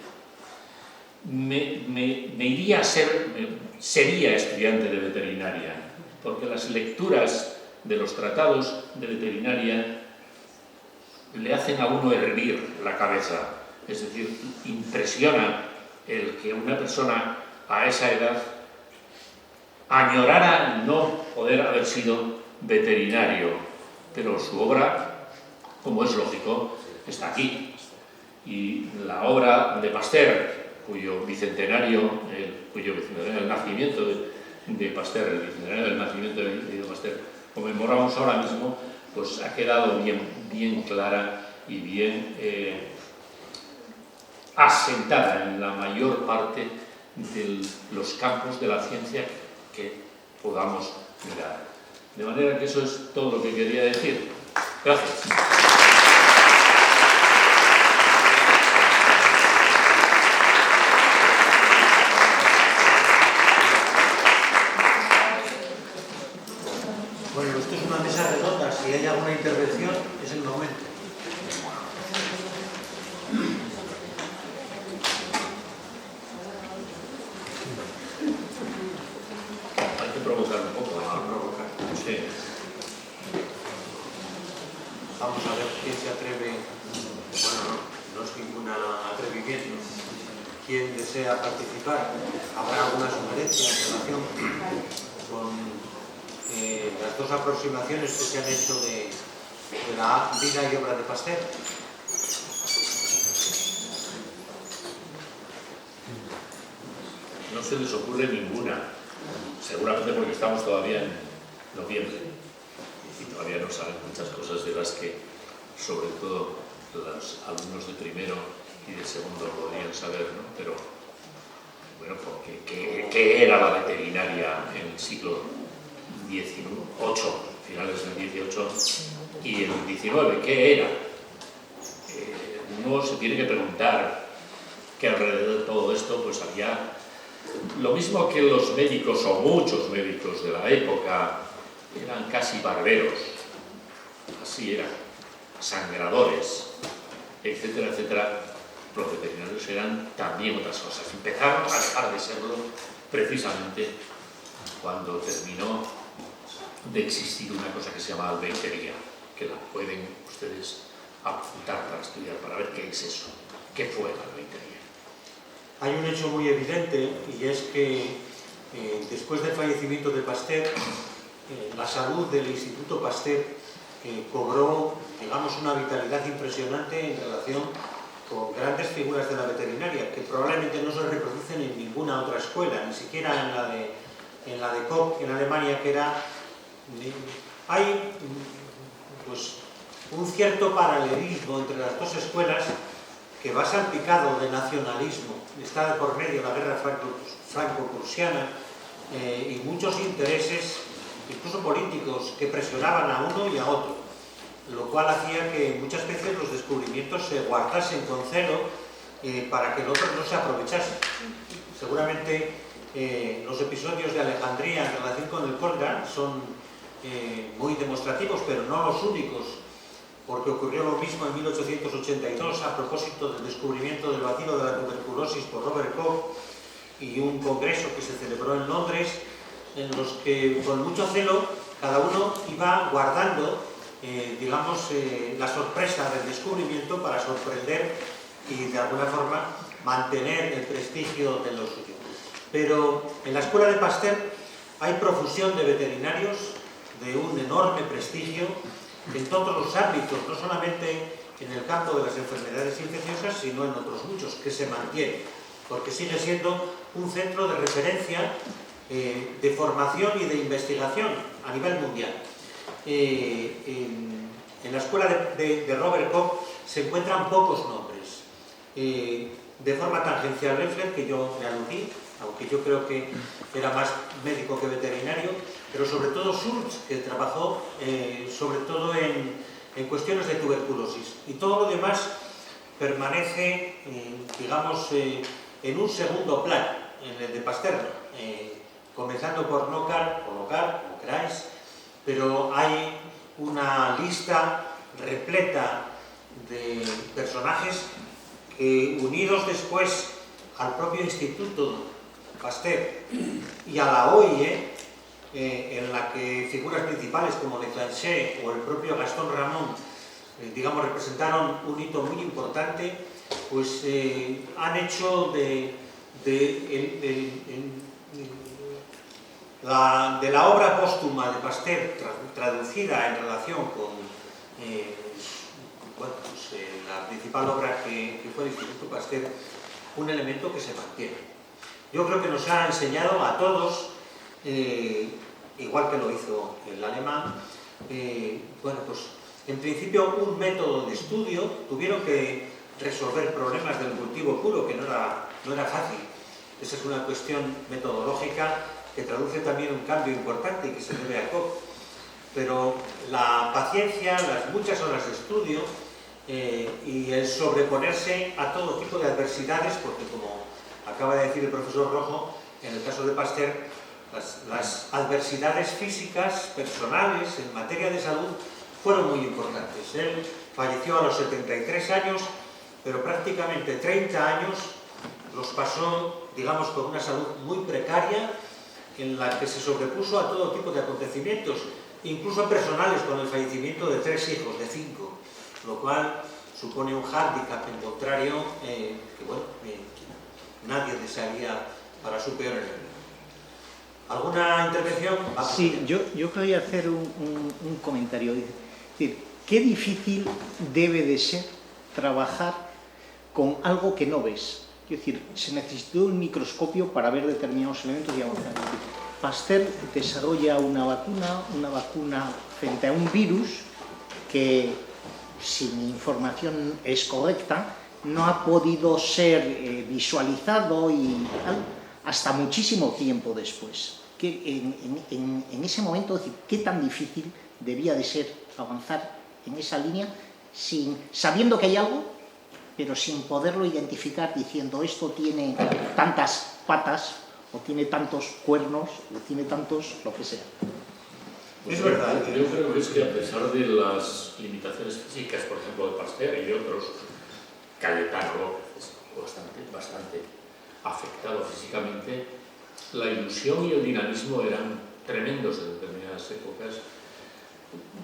S2: me iría a sería estudiante de veterinaria, porque las lecturas de los tratados de veterinaria le hacen a uno hervir la cabeza, es decir, impresiona el que una persona a esa edad añorara no poder haber sido veterinario, pero su obra, como es lógico, está aquí. Y la obra de Pasteur, cuyo bicentenario, el nacimiento de Pasteur, el bicentenario del nacimiento de Pasteur, conmemoramos ahora mismo, pues ha quedado bien clara y bien asentada en la mayor parte de los campos de la ciencia que podamos mirar. De manera que eso es todo lo que quería decir. Gracias.
S1: Bueno, esto es una mesa redonda. Si hay alguna intervención, es el momento.
S2: Hay que provocar un poco.
S1: Hay que provocar.
S2: Sí.
S1: Vamos a ver quién se atreve. Bueno, no es ningún atrevimiento. ¿Quién desea participar? ¿Habrá alguna sugerencia en relación con las dos aproximaciones que se han hecho de la vida y obra de Pasteur?
S2: No se les ocurre ninguna, seguramente porque estamos todavía en noviembre y todavía no saben muchas cosas de las que, sobre todo, los alumnos de primero y de segundo podrían saber, ¿no? Pero, bueno, porque ¿qué era la veterinaria en el siglo XVIII, finales del XVIII y el XIX? ¿Qué era? Uno se tiene que preguntar que alrededor de todo esto pues había lo mismo que los médicos o muchos médicos de la época eran casi barberos, así eran, sangradores, etcétera, etcétera. Los veterinarios eran también otras cosas. Empezaron a dejar de serlo precisamente cuando terminó de existir una cosa que se llama albaictería, que la pueden ustedes apuntar para estudiar, para ver qué es eso, qué fue la albaictería.
S1: Hay un hecho muy evidente y es que después del fallecimiento de Pasteur, la salud del Instituto Pasteur cobró, digamos, una vitalidad impresionante en relación con grandes figuras de la veterinaria que probablemente no se reproducen en ninguna otra escuela, ni siquiera en la de Koch en Alemania, que era... Hay pues, un cierto paralelismo entre las dos escuelas que va salpicado de nacionalismo. Está de por medio la guerra franco-prusiana y muchos intereses, incluso políticos, que presionaban a uno y a otro, lo cual hacía que muchas veces los descubrimientos se guardasen con celo para que el otro no se aprovechase. Seguramente los episodios de Alejandría en relación con el cólera son muy demostrativos, pero no los únicos, porque ocurrió lo mismo en 1882 a propósito del descubrimiento del bacilo de la tuberculosis por Robert Koch y un congreso que se celebró en Londres, en los que con mucho celo cada uno iba guardando digamos, la sorpresa del descubrimiento para sorprender y de alguna forma mantener el prestigio de lo suyo. Pero en la escuela de Pasteur hay profusión de veterinarios de un enorme prestigio en todos los ámbitos, no solamente en el campo de las enfermedades infecciosas, sino en otros muchos, que se mantiene, porque sigue siendo un centro de referencia, de formación y de investigación a nivel mundial. En la escuela de Robert Koch se encuentran pocos nombres. De forma tangencial Loeffler, que yo le aludí, aunque yo creo que era más médico que veterinario, pero sobre todo Schultz, que trabajó sobre todo en cuestiones de tuberculosis. Y todo lo demás permanece, digamos, en un segundo plano, en el de Pasteur. comenzando por Nocar, como queráis, pero hay una lista repleta de personajes que, unidos después al propio Instituto Pasteur y a la OIE, en la que figuras principales como Leclanché o el propio Gastón Ramón, digamos, representaron un hito muy importante, pues han hecho de la obra póstuma de Pasteur, traducida en relación con bueno, pues, la principal obra que fue el Instituto Pasteur, un elemento que se mantiene. Yo creo que nos ha enseñado a todos, igual que lo hizo el alemán, bueno, pues en principio un método de estudio. Tuvieron que resolver problemas del cultivo puro, que no era fácil. Esa es una cuestión metodológica que traduce también un cambio importante y que se debe a Koch. Pero la paciencia, las muchas horas de estudio y el sobreponerse a todo tipo de adversidades, porque como acaba de decir el profesor Rojo, en el caso de Pasteur, las adversidades físicas, personales, en materia de salud, fueron muy importantes. Él falleció a los 73 años, pero prácticamente 30 años los pasó, digamos, con una salud muy precaria, en la que se sobrepuso a todo tipo de acontecimientos, incluso personales, con el fallecimiento de 3 hijos, de 5, lo cual supone un hándicap en contrario que, bueno, nadie desearía para su peor enemigo. ¿Alguna intervención?
S3: Sí, yo quería hacer un comentario. Es decir, qué difícil debe de ser trabajar con algo que no ves. Es decir, se necesitó un microscopio para ver determinados elementos y avanzar. Pasteur desarrolla una vacuna frente a un virus que, si mi información es correcta, no ha podido ser visualizado y hasta muchísimo tiempo después. Que en ese momento, es decir, ¿qué tan difícil debía de ser avanzar en esa línea sabiendo que hay algo, pero sin poderlo identificar, diciendo esto tiene tantas patas, o tiene tantos cuernos, o tiene tantos lo que sea?
S2: Pues es verdad. Yo creo que es que, a pesar de las limitaciones físicas, por ejemplo, de Pasteur y de otros, Cayetano es bastante afectado físicamente, la ilusión y el dinamismo eran tremendos en determinadas épocas.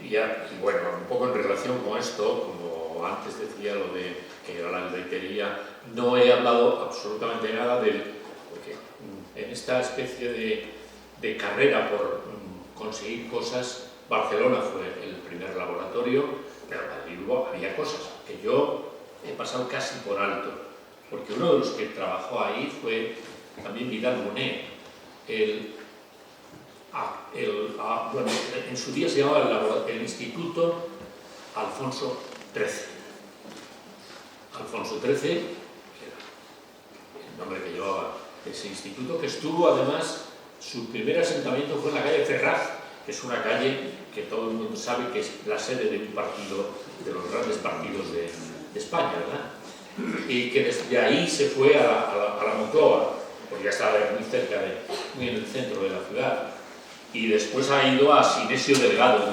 S2: Y bueno, un poco en relación con esto, como antes decía lo de que era la leitería, no he hablado absolutamente nada porque en esta especie de carrera por conseguir cosas, Barcelona fue el primer laboratorio, pero en Madrid había cosas que yo he pasado casi por alto, porque uno de los que trabajó ahí fue también Vidal Monet. Bueno, en su día se llamaba el Instituto Alfonso XIII. Alfonso XIII era el nombre que llevaba ese instituto, que estuvo además, su primer asentamiento fue en la calle Ferraz, que es una calle que todo el mundo sabe que es la sede de un partido, de los grandes partidos de España, ¿verdad? Y que desde ahí se fue a la Moncloa, porque ya estaba muy cerca, muy en el centro de la ciudad. Y después ha ido a Sinesio Delgado,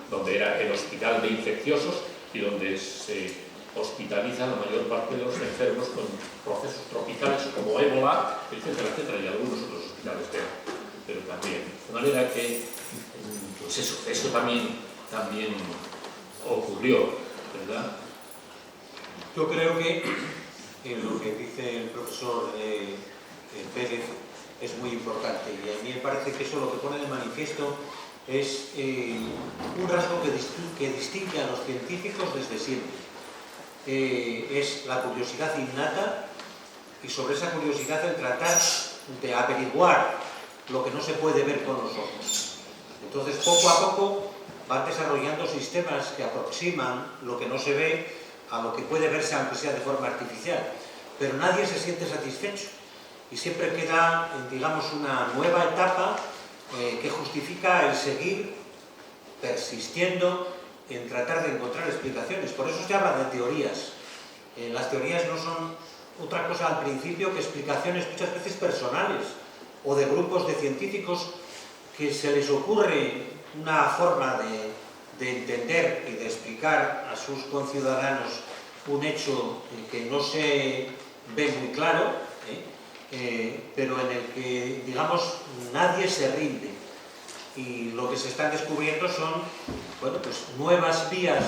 S2: donde era el hospital de infecciosos y donde se hospitaliza la mayor parte de los enfermos con procesos tropicales como ébola, etcétera, etcétera, y algunos otros hospitales, pero también. De manera que, pues eso también ocurrió, ¿verdad?
S1: Yo creo que lo que dice el profesor Pérez es muy importante, y a mí me parece que eso lo que pone de manifiesto es un rasgo que distingue a los científicos desde siempre. Es la curiosidad innata, y sobre esa curiosidad el tratar de averiguar lo que no se puede ver con los ojos. Entonces, poco a poco van desarrollando sistemas que aproximan lo que no se ve a lo que puede verse, aunque sea de forma artificial. Pero nadie se siente satisfecho y siempre queda, digamos, una nueva etapa que justifica el seguir persistiendo en tratar de encontrar explicaciones. Por eso se habla de teorías. Las teorías no son otra cosa al principio que explicaciones muchas veces personales, o de grupos de científicos que se les ocurre una forma de entender y de explicar a sus conciudadanos un hecho que no se ve muy claro, pero en el que, digamos, nadie se rinde. Y lo que se están descubriendo son, bueno, pues nuevas vías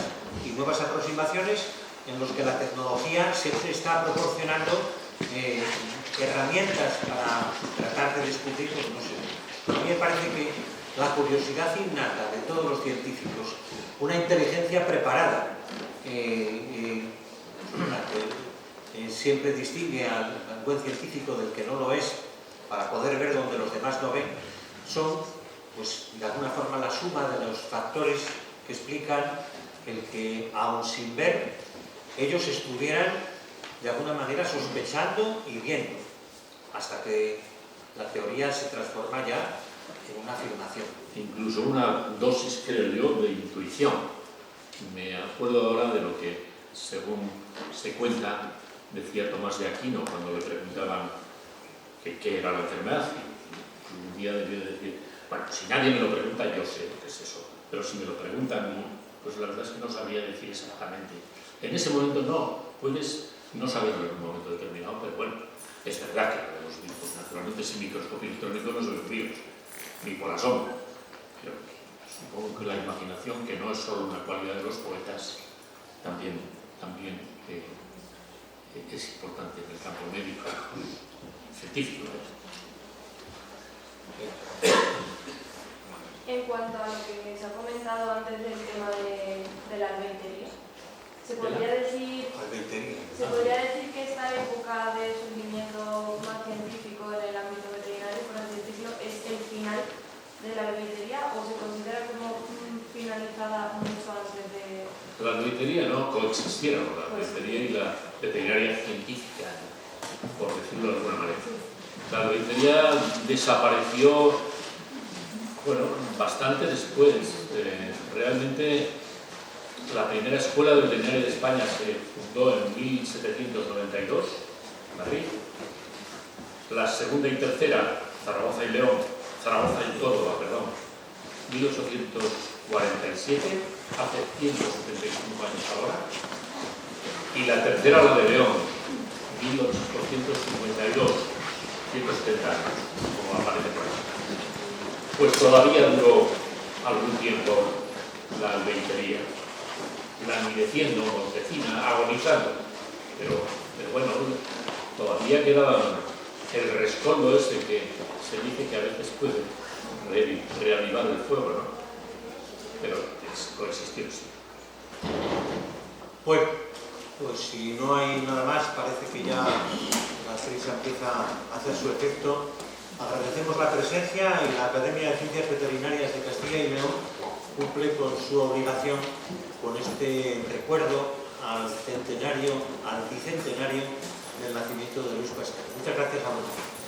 S1: y nuevas aproximaciones en los que la tecnología siempre está proporcionando herramientas para tratar de descubrir, pues no sé. A mí me parece que la curiosidad innata de todos los científicos, una inteligencia preparada, siempre distingue al buen científico del que no lo es, para poder ver donde los demás no ven, son, pues, de alguna forma la suma de los factores que explican el que, aun sin ver, ellos estuvieran de alguna manera sospechando y viendo, hasta que la teoría se transforma ya en una afirmación.
S2: Incluso una dosis, creo yo, de intuición. Me acuerdo ahora de lo que, según se cuenta, decía Tomás de Aquino cuando le preguntaban qué era la enfermedad. Y un día debió decir, bueno, si nadie me lo pregunta, yo sé lo que es eso. Pero si me lo preguntan, pues la verdad es que no sabría decir exactamente. En ese momento no, puedes no saberlo en un momento determinado, pero bueno, es verdad que los virus, naturalmente, sin microscopio electrónico no son virus, ni por asomo. Pero supongo que la imaginación, que no es solo una cualidad de los poetas, también es importante en el campo médico, científico.
S4: En cuanto a lo que se ha comentado antes del tema de la albaitería, ¿se podría decir que esta época de surgimiento más científico en el ámbito veterinario, por así decirlo, es el final de la albaitería o se considera como finalizada mucho antes de...?
S2: La albaitería no coexistieron, la albaitería y la veterinaria científica, por decirlo de alguna manera. La albaitería desapareció, bueno, bastante después. Realmente la primera escuela de veterinaria de España se fundó en 1792 en Madrid. La segunda y tercera, Zaragoza y Córdoba, 1847, hace 175 años ahora. Y la tercera, la de León, 1852, 170 años, como aparece por aquí. Pues todavía duró algún tiempo la albaitería, languideciendo, Montecina, agonizando, pero bueno, todavía quedaba el rescoldo ese que se dice que a veces puede reavivar el fuego, ¿no? Pero coexistió, sí.
S1: Bueno, pues si no hay nada más, parece que ya la crisis empieza a hacer su efecto. Agradecemos la presencia y la Academia de Ciencias Veterinarias de Castilla y León cumple con su obligación con este recuerdo al bicentenario del nacimiento de Luis Pasteur. Muchas gracias a vosotros.